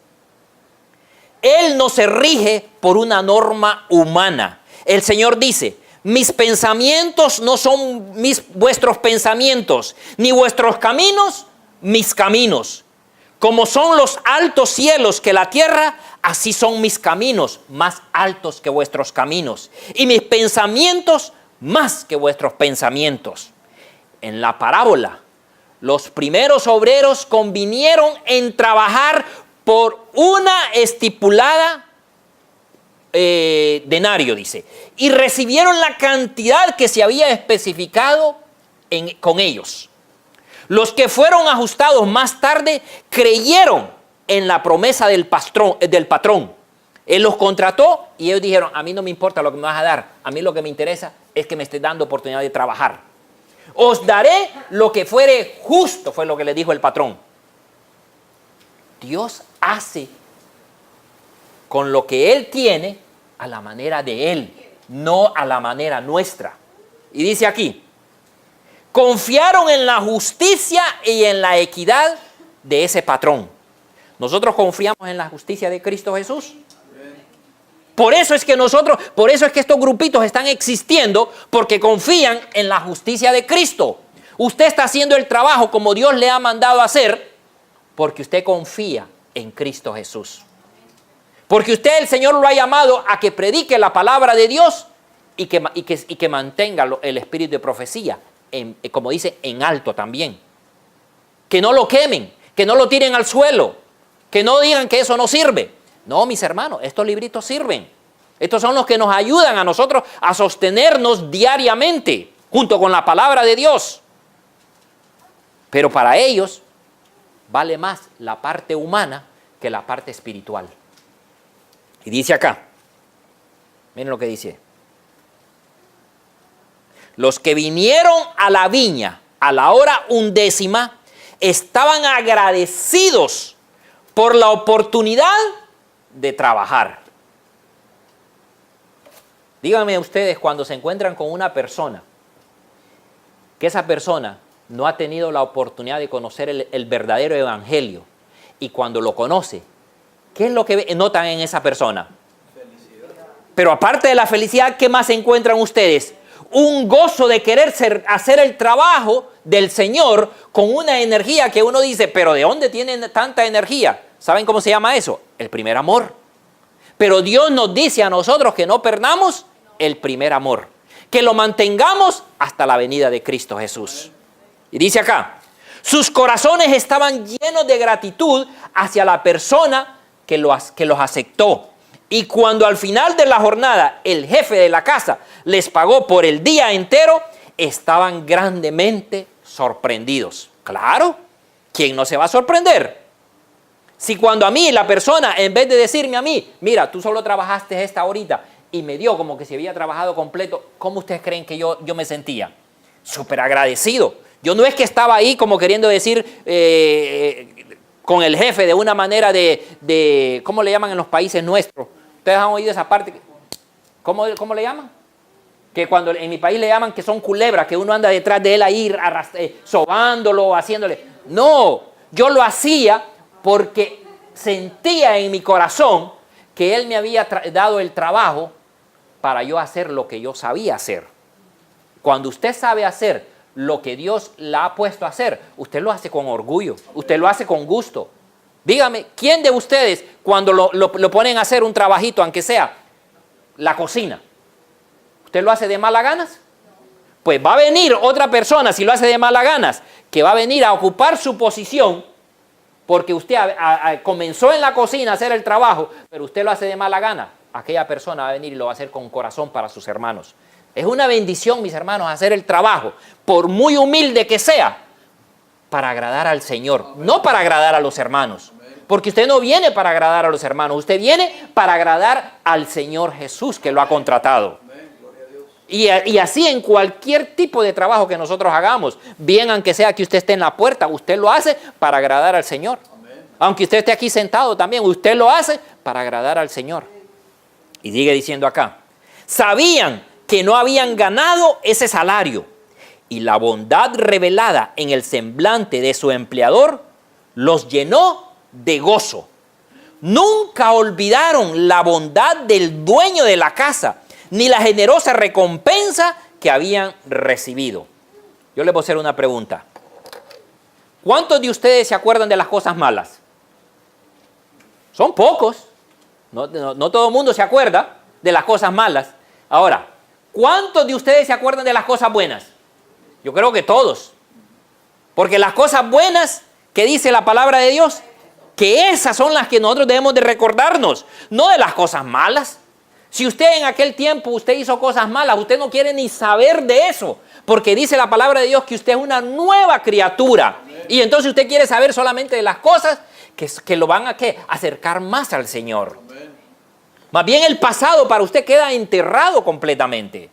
Él no se rige por una norma humana. El Señor dice, mis pensamientos no son vuestros pensamientos, ni vuestros caminos, mis caminos. Como son los altos cielos que la tierra, así son mis caminos más altos que vuestros caminos, y mis pensamientos más que vuestros pensamientos. En la parábola, los primeros obreros convinieron en trabajar por una estipulada denario, dice, y recibieron la cantidad que se había especificado con ellos. Los que fueron ajustados más tarde creyeron en la promesa del patrón. Él los contrató y ellos dijeron, a mí no me importa lo que me vas a dar, a mí lo que me interesa es que me estés dando oportunidad de trabajar. Os daré lo que fuere justo, fue lo que le dijo el patrón. Dios hace con lo que Él tiene a la manera de Él, no a la manera nuestra. Y dice aquí, confiaron en la justicia y en la equidad de ese patrón. Nosotros confiamos en la justicia de Cristo Jesús. Por eso es que estos grupitos están existiendo, porque confían en la justicia de Cristo. Usted está haciendo el trabajo como Dios le ha mandado a hacer, porque usted confía en Cristo Jesús. Porque usted, el Señor lo ha llamado a que predique la palabra de Dios y que mantenga el espíritu de profecía, como dice, en alto también. Que no lo quemen, que no lo tiren al suelo, que no digan que eso no sirve. No, mis hermanos, estos libritos sirven. Estos son los que nos ayudan a nosotros a sostenernos diariamente junto con la palabra de Dios. Pero para ellos vale más la parte humana que la parte espiritual. Y dice acá, miren lo que dice. Los que vinieron a la viña a la hora 11 estaban agradecidos por la oportunidad de trabajar. Díganme ustedes, cuando se encuentran con una persona, que esa persona no ha tenido la oportunidad de conocer el verdadero evangelio, y cuando lo conoce, ¿qué es lo que notan en esa persona? Felicidad. Pero aparte de la felicidad, ¿qué más encuentran ustedes? Un gozo de querer hacer el trabajo del Señor con una energía que uno dice, pero ¿de dónde tienen tanta energía? ¿Saben cómo se llama eso? El primer amor. Pero Dios nos dice a nosotros que no perdamos el primer amor, que lo mantengamos hasta la venida de Cristo Jesús. Y dice acá, sus corazones estaban llenos de gratitud hacia la persona que los aceptó. Y cuando al final de la jornada el jefe de la casa les pagó por el día entero, estaban grandemente sorprendidos. Claro, ¿quién no se va a sorprender? Si cuando a mí la persona, en vez de decirme a mí, mira, tú solo trabajaste esta horita y me dio como que si había trabajado completo, ¿cómo ustedes creen que yo me sentía? Súper agradecido. Yo no es que estaba ahí como queriendo decir con el jefe de una manera de ¿cómo le llaman en los países nuestros? Ustedes han oído esa parte. ¿Cómo le llaman? Que cuando en mi país le llaman que son culebras, que uno anda detrás de él ahí sobándolo, haciéndole. No, yo lo hacía porque sentía en mi corazón que Él me había dado el trabajo para yo hacer lo que yo sabía hacer. Cuando usted sabe hacer lo que Dios la ha puesto a hacer, usted lo hace con orgullo, usted lo hace con gusto. Dígame, ¿quién de ustedes cuando lo ponen a hacer un trabajito, aunque sea la cocina, usted lo hace de malas ganas? Pues va a venir otra persona, si lo hace de malas ganas, que va a venir a ocupar su posición, porque usted comenzó en la cocina a hacer el trabajo, pero usted lo hace de mala gana. Aquella persona va a venir y lo va a hacer con corazón para sus hermanos. Es una bendición, mis hermanos, hacer el trabajo, por muy humilde que sea, para agradar al Señor, no para agradar a los hermanos. Porque usted no viene para agradar a los hermanos, usted viene para agradar al Señor Jesús que lo ha contratado. Y así en cualquier tipo de trabajo que nosotros hagamos, bien aunque sea que usted esté en la puerta, usted lo hace para agradar al Señor. Aunque usted esté aquí sentado también, usted lo hace para agradar al Señor. Y sigue diciendo acá, sabían que no habían ganado ese salario y la bondad revelada en el semblante de su empleador los llenó de gozo. Nunca olvidaron la bondad del dueño de la casa, ni la generosa recompensa que habían recibido. Yo les voy a hacer una pregunta. ¿Cuántos de ustedes se acuerdan de las cosas malas? Son pocos. No todo el mundo se acuerda de las cosas malas. Ahora, ¿cuántos de ustedes se acuerdan de las cosas buenas? Yo creo que todos. Porque las cosas buenas que dice la palabra de Dios, que esas son las que nosotros debemos de recordarnos, no de las cosas malas. Si usted en aquel tiempo usted hizo cosas malas, usted no quiere ni saber de eso, porque dice la palabra de Dios que usted es una nueva criatura. Y entonces usted quiere saber solamente de las cosas que lo van a acercar más al Señor. Más bien el pasado para usted queda enterrado completamente.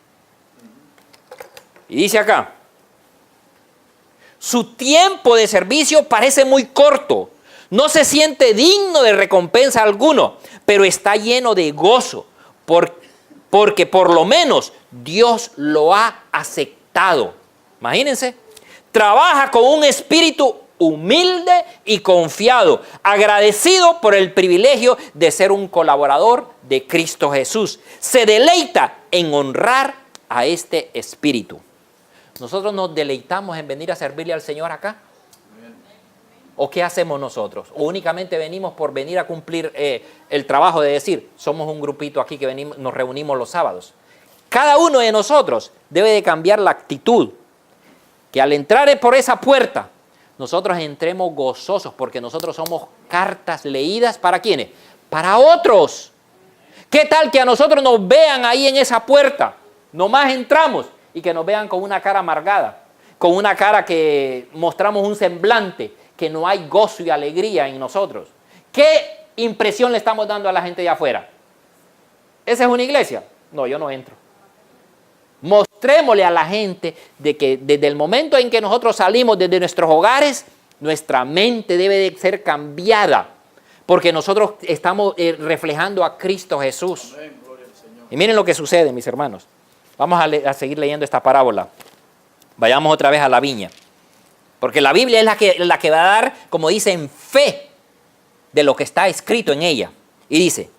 Y dice acá, su tiempo de servicio parece muy corto, no se siente digno de recompensa alguno, pero está lleno de gozo, porque por lo menos Dios lo ha aceptado. Imagínense, trabaja con un espíritu humilde y confiado, agradecido por el privilegio de ser un colaborador de Cristo Jesús. Se deleita en honrar a este espíritu. ¿Nosotros nos deleitamos en venir a servirle al Señor acá? ¿O qué hacemos nosotros? ¿O únicamente venimos por venir a cumplir el trabajo de decir, somos un grupito aquí que venimos, nos reunimos los sábados? cada uno de nosotros debe de cambiar la actitud. Que al entrar por esa puerta, nosotros entremos gozosos porque nosotros somos cartas leídas ¿para quiénes? Para otros. ¿Qué tal que a nosotros nos vean ahí en esa puerta? Nomás entramos y que nos vean con una cara amargada, con una cara que mostramos un semblante, que no hay gozo y alegría en nosotros. ¿Qué impresión le estamos dando a la gente de afuera? ¿Esa es una iglesia? No, yo no entro. Mostrémosle a la gente de que desde el momento en que nosotros salimos desde nuestros hogares, nuestra mente debe de ser cambiada, porque nosotros estamos reflejando a Cristo Jesús. Amén, gloria al Señor. Y miren lo que sucede, mis hermanos. Vamos a seguir leyendo esta parábola. Vayamos otra vez a la viña. Porque la Biblia es la que va a dar, como dicen, fe de lo que está escrito en ella. Y dice,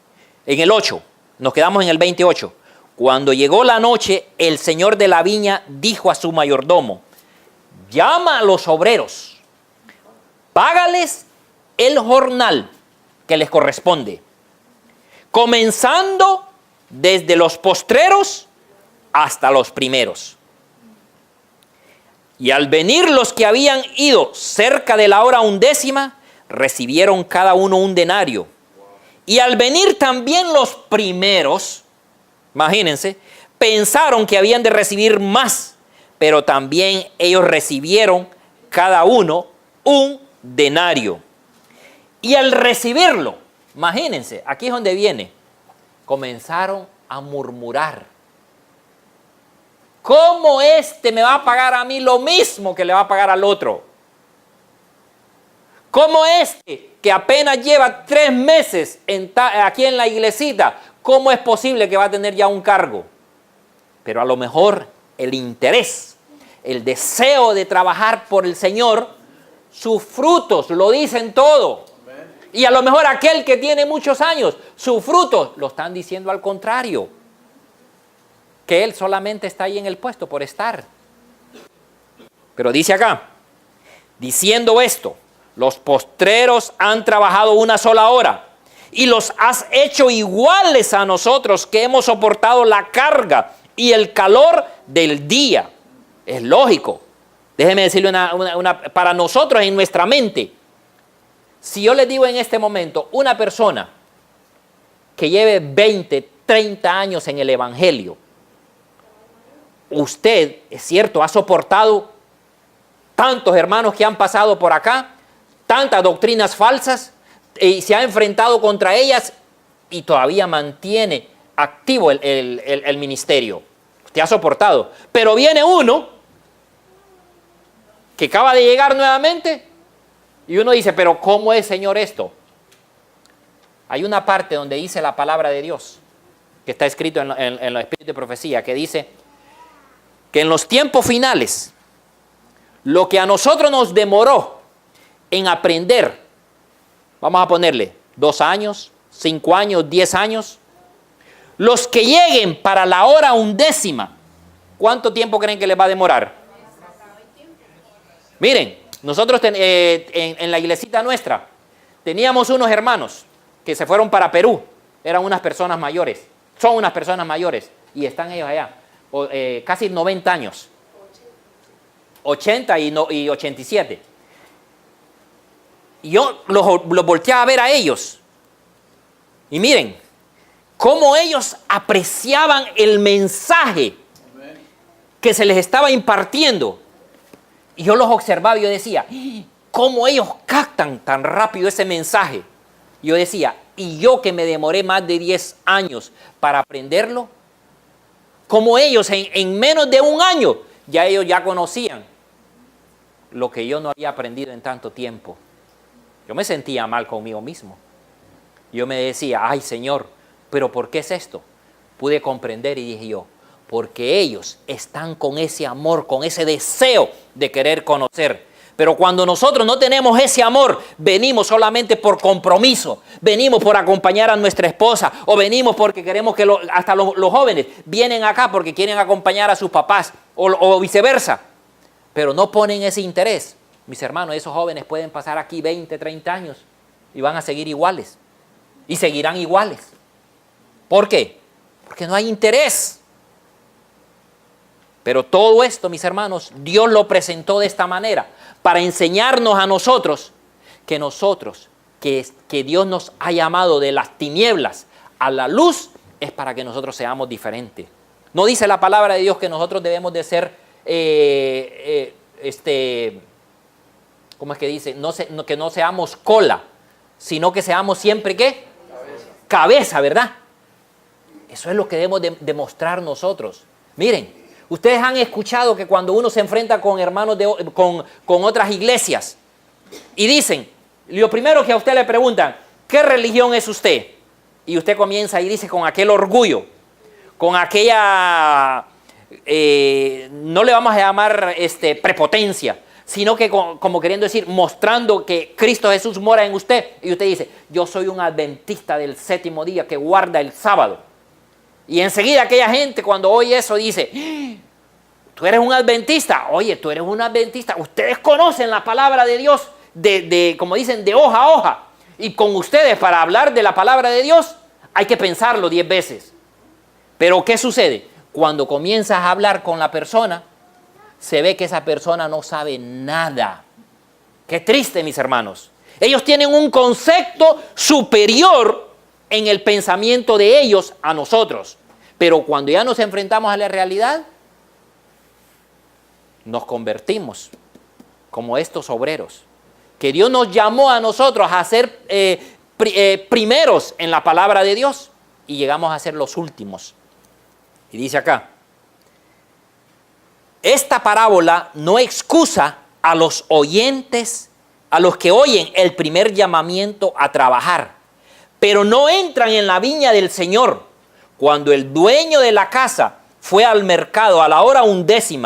en el 8, nos quedamos en el 28. Cuando llegó la noche, el señor de la viña dijo a su mayordomo, llama a los obreros, págales el jornal que les corresponde, comenzando desde los postreros hasta los primeros. Y al venir los que habían ido cerca de la hora 11, recibieron cada uno un denario. Y al venir también los primeros, imagínense, pensaron que habían de recibir más, pero también ellos recibieron cada uno un denario. Y al recibirlo, imagínense, aquí es donde viene, comenzaron a murmurar. ¿Cómo este me va a pagar a mí lo mismo que le va a pagar al otro? ¿Cómo este, que apenas lleva 3 meses aquí en la iglesita, cómo es posible que va a tener ya un cargo? Pero a lo mejor el interés, el deseo de trabajar por el Señor, sus frutos lo dicen todo. Y a lo mejor aquel que tiene muchos años, sus frutos lo están diciendo al contrario. Que él solamente está ahí en el puesto por estar. Pero dice acá, diciendo esto, los postreros han trabajado una sola hora y los has hecho iguales a nosotros que hemos soportado la carga y el calor del día. Es lógico. Déjeme decirle para nosotros en nuestra mente, si yo les digo en este momento, una persona que lleve 20, 30 años en el Evangelio, usted, es cierto, ha soportado tantos hermanos que han pasado por acá, tantas doctrinas falsas, y se ha enfrentado contra ellas y todavía mantiene activo el ministerio. Usted ha soportado. Pero viene uno que acaba de llegar nuevamente y uno dice, pero ¿cómo es, Señor, esto? Hay una parte donde dice la palabra de Dios, que está escrito en los espíritus de profecía, que dice que en los tiempos finales, lo que a nosotros nos demoró en aprender, vamos a ponerle 2 años, 5 años, 10 años, los que lleguen para la hora 11, ¿cuánto tiempo creen que les va a demorar? Miren, nosotros en la iglesita nuestra teníamos unos hermanos que se fueron para Perú, eran unas personas mayores, son unas personas mayores y están ellos allá, casi 90 años, 80 y 87. Y yo los volteaba a ver a ellos y miren cómo ellos apreciaban el mensaje que se les estaba impartiendo. Y yo los observaba y yo decía, ¿cómo ellos captan tan rápido ese mensaje? Y yo decía, y yo que me demoré más de 10 años para aprenderlo, ¿cómo ellos en menos de 1 año, ellos ya conocían lo que yo no había aprendido en tanto tiempo? Yo me sentía mal conmigo mismo. Yo me decía, ay Señor, ¿pero por qué es esto? Pude comprender y dije yo, porque ellos están con ese amor, con ese deseo de querer conocer. Pero cuando nosotros no tenemos ese amor, venimos solamente por compromiso, venimos por acompañar a nuestra esposa o venimos porque queremos que hasta los jóvenes vienen acá porque quieren acompañar a sus papás o viceversa. Pero no ponen ese interés. Mis hermanos, esos jóvenes pueden pasar aquí 20, 30 años y van a seguir iguales y seguirán iguales. ¿Por qué? Porque no hay interés. Pero todo esto, mis hermanos, Dios lo presentó de esta manera para enseñarnos a nosotros, que Dios nos ha llamado de las tinieblas a la luz, es para que nosotros seamos diferentes. No dice la palabra de Dios que nosotros debemos de ser, ¿cómo es que dice? Que no seamos cola, sino que seamos siempre, ¿qué? Cabeza, ¿verdad? Eso es lo que debemos de demostrar nosotros. Miren, ustedes han escuchado que cuando uno se enfrenta con hermanos, con otras iglesias, y dicen, lo primero que a usted le preguntan, ¿qué religión es usted? Y usted comienza y dice con aquel orgullo, con aquella, no le vamos a llamar prepotencia, sino que como queriendo decir, mostrando que Cristo Jesús mora en usted. Y usted dice, yo soy un adventista del séptimo día que guarda el sábado. Y enseguida aquella gente cuando oye eso dice, tú eres un adventista. Oye, tú eres un adventista. Ustedes conocen la palabra de Dios, como dicen, de hoja a hoja. Y con ustedes para hablar de la palabra de Dios hay que pensarlo 10 veces. Pero ¿qué sucede? Cuando comienzas a hablar con la persona, se ve que esa persona no sabe nada. Qué triste, mis hermanos. Ellos tienen un concepto superior en el pensamiento de ellos a nosotros. Pero cuando ya nos enfrentamos a la realidad, nos convertimos como estos obreros. Que Dios nos llamó a nosotros a ser primeros en la palabra de Dios y llegamos a ser los últimos. Y dice acá, esta parábola no excusa a los oyentes, a los que oyen el primer llamamiento a trabajar, pero no entran en la viña del Señor. Cuando el dueño de la casa fue al mercado a la hora 11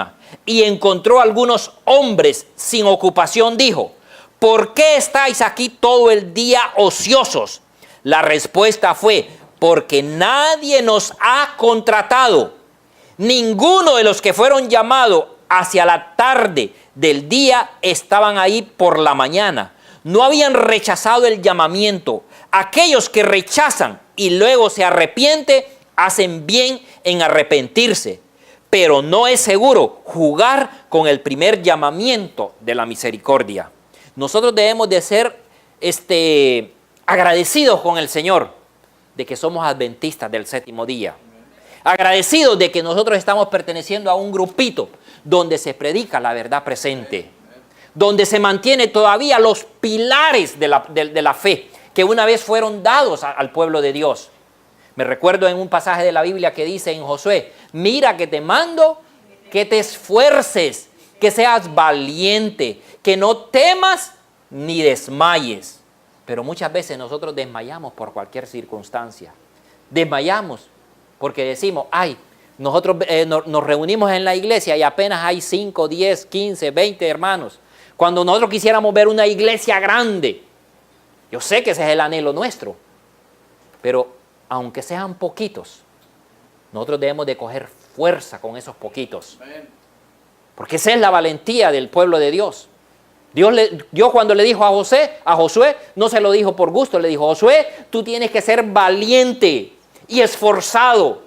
y encontró a algunos hombres sin ocupación, dijo, ¿por qué estáis aquí todo el día ociosos? La respuesta fue, porque nadie nos ha contratado. Ninguno de los que fueron llamados hacia la tarde del día estaban ahí por la mañana. No habían rechazado el llamamiento. Aquellos que rechazan y luego se arrepienten, hacen bien en arrepentirse. Pero no es seguro jugar con el primer llamamiento de la misericordia. Nosotros debemos de ser agradecidos con el Señor de que somos adventistas del séptimo día. Agradecidos de que nosotros estamos perteneciendo a un grupito donde se predica la verdad presente, donde se mantiene todavía los pilares de la fe que una vez fueron dados al pueblo de Dios. Me recuerdo en un pasaje de la Biblia que dice en Josué, mira que te mando que te esfuerces, que seas valiente, que no temas ni desmayes. Pero muchas veces nosotros desmayamos por cualquier circunstancia. Desmayamos porque decimos, ay, nosotros nos reunimos en la iglesia y apenas hay 5, 10, 15, 20 hermanos. Cuando nosotros quisiéramos ver una iglesia grande, yo sé que ese es el anhelo nuestro, pero aunque sean poquitos, nosotros debemos de coger fuerza con esos poquitos. Porque esa es la valentía del pueblo de Dios. Dios cuando le dijo a Josué, no se lo dijo por gusto, le dijo, Josué, tú tienes que ser valiente y esforzado.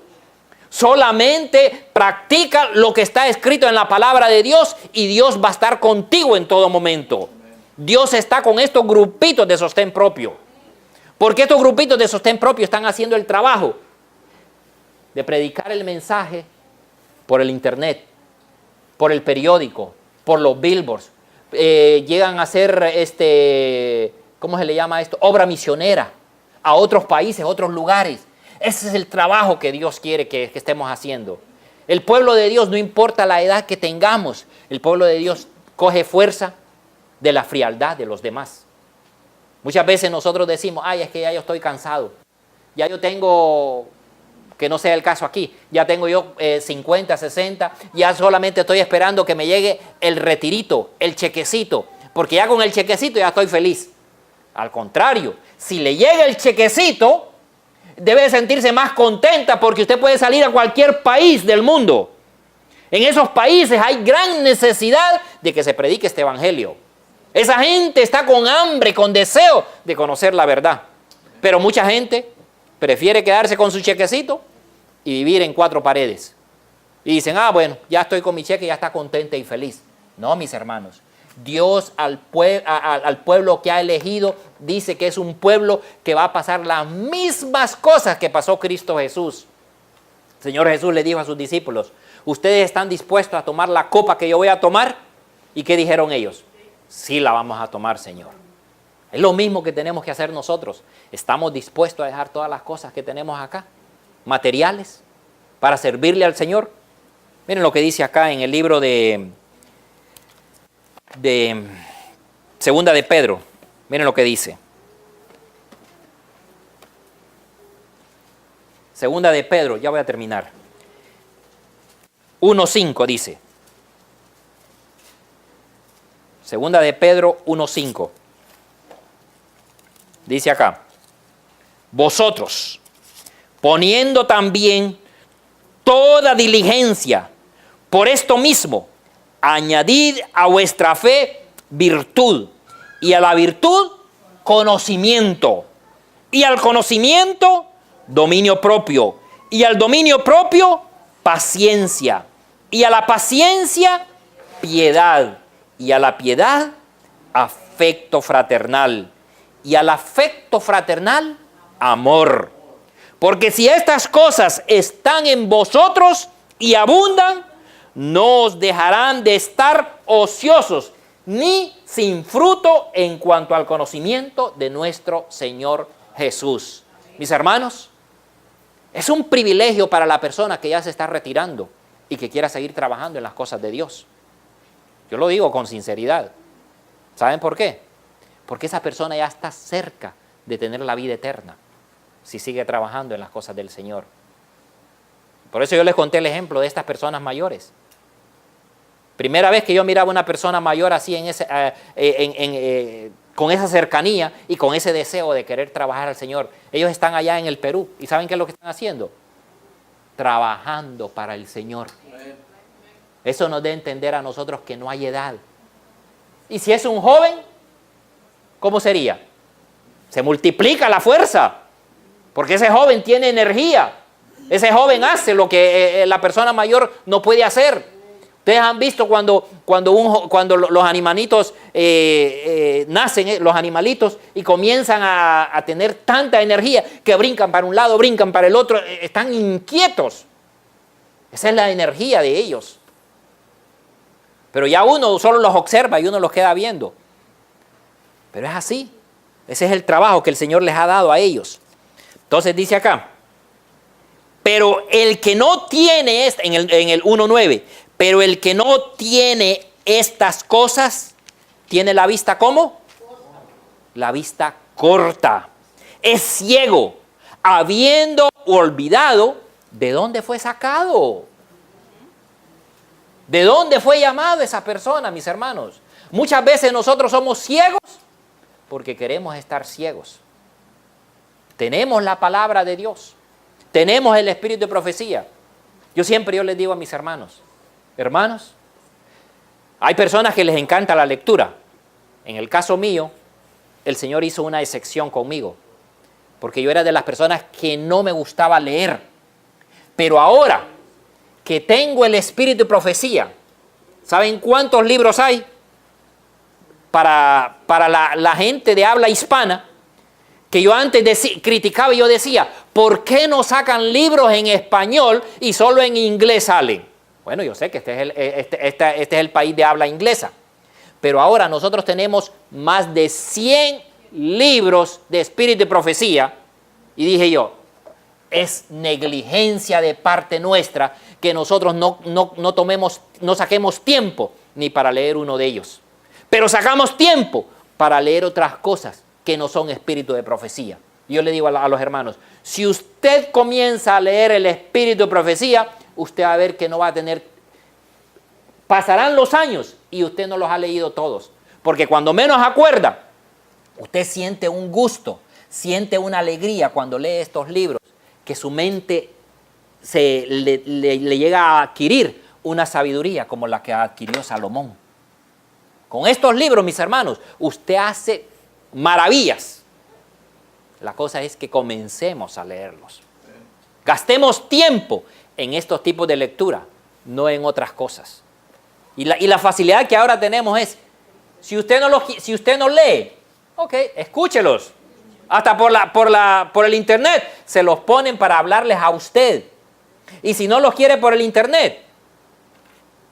Solamente practica lo que está escrito en la palabra de Dios y Dios va a estar contigo en todo momento. Dios está con estos grupitos de sostén propio. Porque estos grupitos de sostén propio están haciendo el trabajo de predicar el mensaje por el internet, por el periódico, por los billboards. Llegan a hacer, ¿cómo se le llama esto? Obra misionera a otros países, otros lugares. Ese es el trabajo que Dios quiere que estemos haciendo. El pueblo de Dios, no importa la edad que tengamos, el pueblo de Dios coge fuerza de la frialdad de los demás. Muchas veces nosotros decimos, ay, es que ya yo estoy cansado. Ya yo tengo, que no sea el caso aquí, ya tengo yo 50, 60, ya solamente estoy esperando que me llegue el retirito, el chequecito, porque ya con el chequecito ya estoy feliz. Al contrario, si le llega el chequecito, debe sentirse más contenta porque usted puede salir a cualquier país del mundo. En esos países hay gran necesidad de que se predique este evangelio. Esa gente está con hambre, con deseo de conocer la verdad. Pero mucha gente prefiere quedarse con su chequecito y vivir en 4 paredes. Y dicen, ah, bueno, ya estoy con mi cheque, ya está contenta y feliz. No, mis hermanos. Dios al pueblo que ha elegido dice que es un pueblo que va a pasar las mismas cosas que pasó Cristo Jesús. El Señor Jesús le dijo a sus discípulos, ¿ustedes están dispuestos a tomar la copa que yo voy a tomar? ¿Y qué dijeron ellos? Sí, la vamos a tomar, Señor. Es lo mismo que tenemos que hacer nosotros. ¿Estamos dispuestos a dejar todas las cosas que tenemos acá, materiales, para servirle al Señor? Miren lo que dice acá en el libro de Segunda de Pedro. Miren lo que dice. Segunda de Pedro, ya voy a terminar. 1:5 dice. Segunda de Pedro 1:5. Dice acá. Vosotros, poniendo también toda diligencia, por esto mismo, añadid a vuestra fe virtud, y a la virtud conocimiento, y al conocimiento dominio propio, y al dominio propio paciencia, y a la paciencia piedad, y a la piedad afecto fraternal, y al afecto fraternal amor. Porque si estas cosas están en vosotros y abundan, no os dejarán de estar ociosos ni sin fruto en cuanto al conocimiento de nuestro Señor Jesús. Mis hermanos, es un privilegio para la persona que ya se está retirando y que quiera seguir trabajando en las cosas de Dios. Yo lo digo con sinceridad. ¿Saben por qué? Porque esa persona ya está cerca de tener la vida eterna si sigue trabajando en las cosas del Señor. Por eso yo les conté el ejemplo de estas personas mayores. Primera vez que yo miraba a una persona mayor así con esa cercanía y con ese deseo de querer trabajar al Señor. Ellos están allá en el Perú y ¿saben qué es lo que están haciendo? Trabajando para el Señor. Eso nos debe entender a nosotros que no hay edad. Y si es un joven, ¿cómo sería? Se multiplica la fuerza, porque ese joven tiene energía. Ese joven hace lo que la persona mayor no puede hacer. Ustedes han visto cuando los animalitos nacen, los animalitos, y comienzan a tener tanta energía que brincan para un lado, brincan para el otro, están inquietos. Esa es la energía de ellos. Pero ya uno solo los observa y uno los queda viendo. Pero es así. Ese es el trabajo que el Señor les ha dado a ellos. Entonces dice acá, pero el que no tiene, en el 1:9, pero el que no tiene estas cosas, tiene la vista ¿cómo? La vista corta. Es ciego, habiendo olvidado de dónde fue sacado. ¿De dónde fue llamado esa persona, mis hermanos? Muchas veces nosotros somos ciegos porque queremos estar ciegos. Tenemos la palabra de Dios. Tenemos el espíritu de profecía. Yo les digo a mis hermanos, hay personas que les encanta la lectura. En el caso mío, el Señor hizo una excepción conmigo, porque yo era de las personas que no me gustaba leer. Pero ahora que tengo el espíritu de profecía, ¿saben cuántos libros hay para la gente de habla hispana? Que yo antes criticaba y yo decía, ¿por qué no sacan libros en español y solo en inglés salen? Bueno, yo sé que este es el país de habla inglesa, pero ahora nosotros tenemos más de 100 libros de espíritu de profecía, y dije yo, es negligencia de parte nuestra que nosotros no saquemos tiempo ni para leer uno de ellos, pero sacamos tiempo para leer otras cosas que no son espíritu de profecía. Yo le digo a los hermanos, si usted comienza a leer el espíritu de profecía, usted va a ver que no va a tener, pasarán los años y usted no los ha leído todos, porque cuando menos acuerda, usted siente un gusto, siente una alegría cuando lee estos libros, que su mente le llega a adquirir una sabiduría como la que adquirió Salomón. Con estos libros, mis hermanos, usted hace maravillas. La cosa es que comencemos a leerlos. Gastemos tiempo en estos tipos de lectura no en otras cosas. Y la facilidad que ahora tenemos es, si usted no lee, ok, escúchelos. Hasta por el internet se los ponen para hablarles a usted. Y si no los quiere por el internet,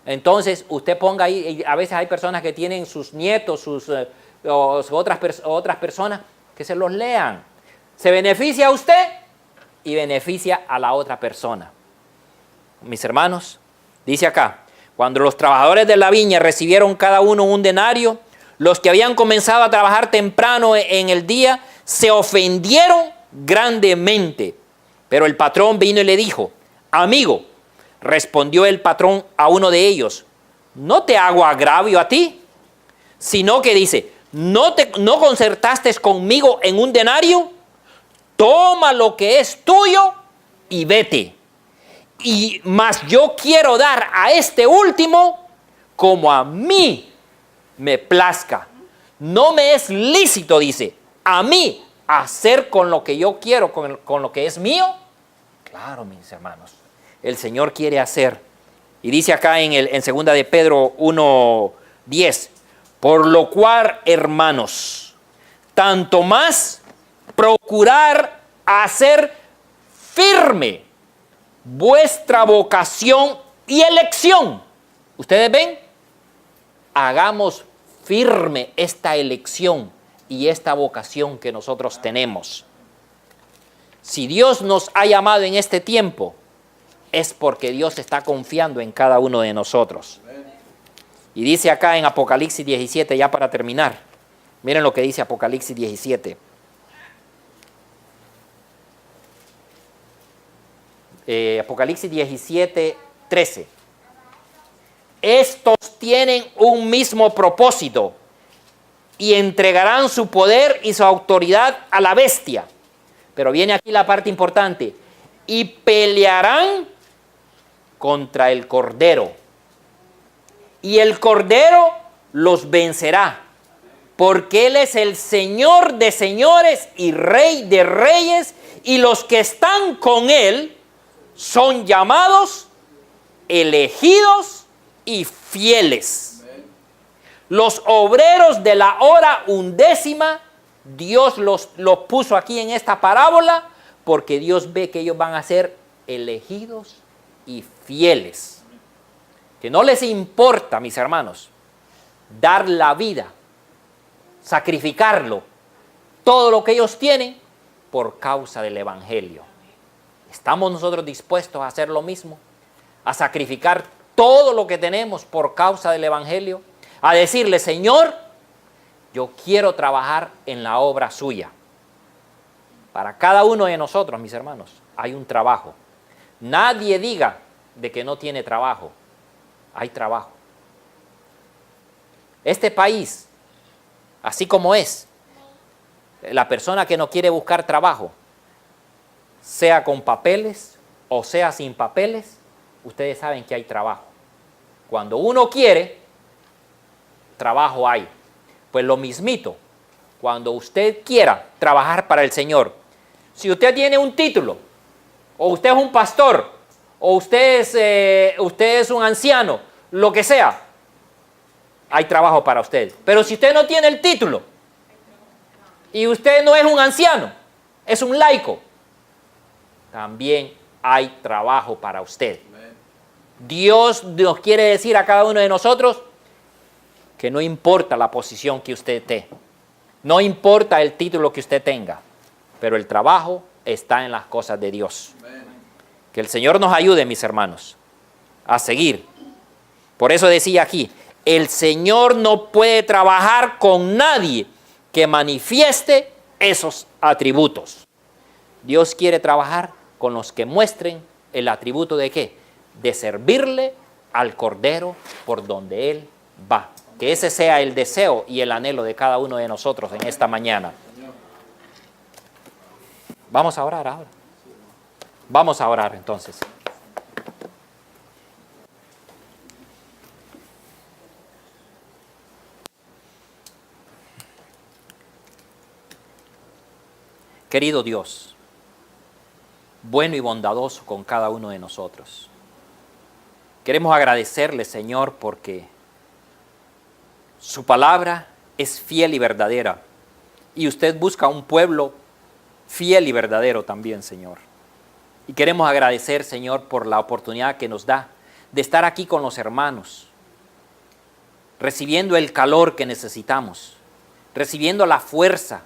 entonces usted ponga ahí, a veces hay personas que tienen sus nietos, otras personas que se los lean. Se beneficia a usted y beneficia a la otra persona. Mis hermanos, dice acá, cuando los trabajadores de la viña recibieron cada uno un denario, los que habían comenzado a trabajar temprano en el día se ofendieron grandemente. Pero el patrón vino y le dijo, amigo, respondió el patrón a uno de ellos, no te hago agravio a ti, sino que dice, ¿no concertaste conmigo en un denario? Toma lo que es tuyo y vete. Y más yo quiero dar a este último como a mí me plazca. No me es lícito, dice, a mí hacer con lo que yo quiero, con lo que es mío. Claro, mis hermanos, el Señor quiere hacer. Y dice acá en 2 de Pedro 1:10, por lo cual, hermanos, tanto más procurar hacer firme vuestra vocación y elección. ¿Ustedes ven? Hagamos firme esta elección y esta vocación que nosotros tenemos. Si Dios nos ha llamado en este tiempo, es porque Dios está confiando en cada uno de nosotros. Y dice acá en Apocalipsis 17, ya para terminar, miren lo que dice Apocalipsis 17. Apocalipsis 17, 13. Estos tienen un mismo propósito y entregarán su poder y su autoridad a la bestia. Pero viene aquí la parte importante. Y pelearán contra el Cordero. Y el Cordero los vencerá. Porque Él es el Señor de señores y Rey de reyes. Y los que están con Él son llamados, elegidos y fieles. Los obreros de la hora undécima, Dios los puso aquí en esta parábola porque Dios ve que ellos van a ser elegidos y fieles. Que no les importa, mis hermanos, dar la vida, sacrificarlo, todo lo que ellos tienen por causa del Evangelio. ¿Estamos nosotros dispuestos a hacer lo mismo? A sacrificar todo lo que tenemos por causa del Evangelio. A decirle, Señor, yo quiero trabajar en la obra suya. Para cada uno de nosotros, mis hermanos, hay un trabajo. Nadie diga de que no tiene trabajo. Hay trabajo. Este país, así como es, la persona que no quiere buscar trabajo, sea con papeles o sea sin papeles, ustedes saben que hay trabajo. Cuando uno quiere, trabajo hay. Pues lo mismito, cuando usted quiera trabajar para el Señor, si usted tiene un título, o usted es un pastor, o usted es un anciano, lo que sea, hay trabajo para usted. Pero si usted no tiene el título, y usted no es un anciano, es un laico, también hay trabajo para usted. Dios nos quiere decir a cada uno de nosotros que no importa la posición que usted esté, no importa el título que usted tenga, pero el trabajo está en las cosas de Dios. Que el Señor nos ayude, mis hermanos, a seguir. Por eso decía aquí, el Señor no puede trabajar con nadie que manifieste esos atributos. Dios quiere trabajar con los que muestren el atributo de ¿qué? De servirle al Cordero por donde Él va. Que ese sea el deseo y el anhelo de cada uno de nosotros en esta mañana. Vamos a orar ahora. Vamos a orar entonces. Querido Dios, bueno y bondadoso con cada uno de nosotros. Queremos agradecerle, Señor, porque su palabra es fiel y verdadera. Y usted busca un pueblo fiel y verdadero también, Señor. Y queremos agradecer, Señor, por la oportunidad que nos da de estar aquí con los hermanos, recibiendo el calor que necesitamos, recibiendo la fuerza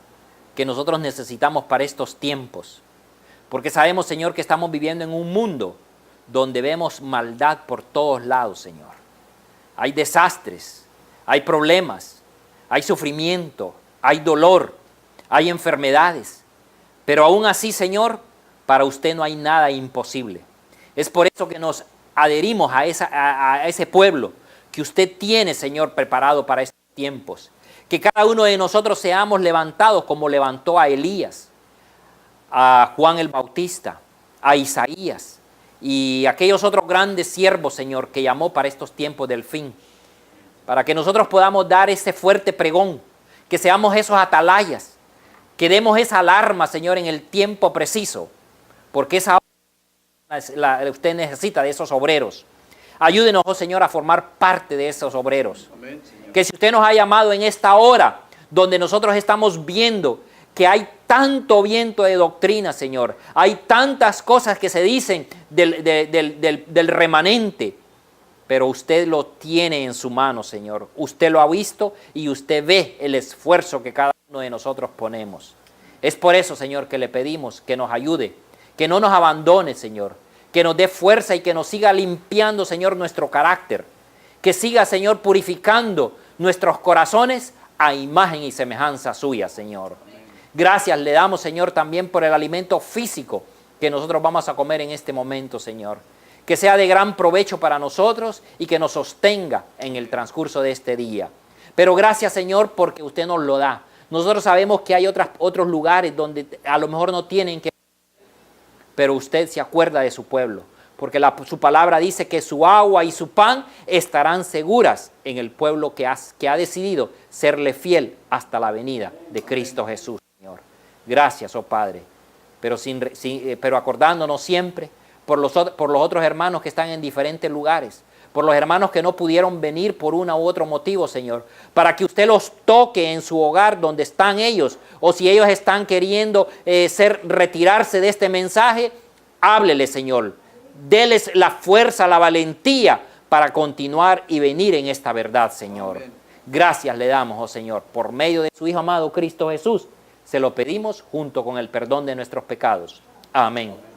que nosotros necesitamos para estos tiempos. Porque sabemos, Señor, que estamos viviendo en un mundo donde vemos maldad por todos lados, Señor. Hay desastres, hay problemas, hay sufrimiento, hay dolor, hay enfermedades. Pero aún así, Señor, para usted no hay nada imposible. Es por eso que nos adherimos a ese pueblo que usted tiene, Señor, preparado para estos tiempos. Que cada uno de nosotros seamos levantados como levantó a Elías, a Juan el Bautista, a Isaías y aquellos otros grandes siervos, Señor, que llamó para estos tiempos del fin. Para que nosotros podamos dar ese fuerte pregón, que seamos esos atalayas, que demos esa alarma, Señor, en el tiempo preciso, porque esa usted necesita de esos obreros. Ayúdenos, oh Señor, a formar parte de esos obreros. Amén, Señor. Que si usted nos ha llamado en esta hora, donde nosotros estamos viendo que hay tanto viento de doctrina, Señor, hay tantas cosas que se dicen del remanente, pero usted lo tiene en su mano, Señor. Usted lo ha visto y usted ve el esfuerzo que cada uno de nosotros ponemos. Es por eso, Señor, que le pedimos que nos ayude, que no nos abandone, Señor, que nos dé fuerza y que nos siga limpiando, Señor, nuestro carácter, que siga, Señor, purificando nuestros corazones a imagen y semejanza suya, Señor. Gracias le damos, Señor, también por el alimento físico que nosotros vamos a comer en este momento, Señor. Que sea de gran provecho para nosotros y que nos sostenga en el transcurso de este día. Pero gracias, Señor, porque usted nos lo da. Nosotros sabemos que hay otros lugares donde a lo mejor no tienen que, pero usted se acuerda de su pueblo, porque su palabra dice que su agua y su pan estarán seguras en el pueblo que ha decidido serle fiel hasta la venida de Cristo Jesús, Señor. Gracias, oh Padre, pero acordándonos siempre por los otros hermanos que están en diferentes lugares, por los hermanos que no pudieron venir por uno u otro motivo, Señor, para que usted los toque en su hogar donde están ellos, o si ellos están queriendo retirarse de este mensaje, háblele, Señor, déles la fuerza, la valentía para continuar y venir en esta verdad, Señor. Amén. Gracias le damos, oh Señor, por medio de su Hijo amado Cristo Jesús, se lo pedimos junto con el perdón de nuestros pecados. Amén.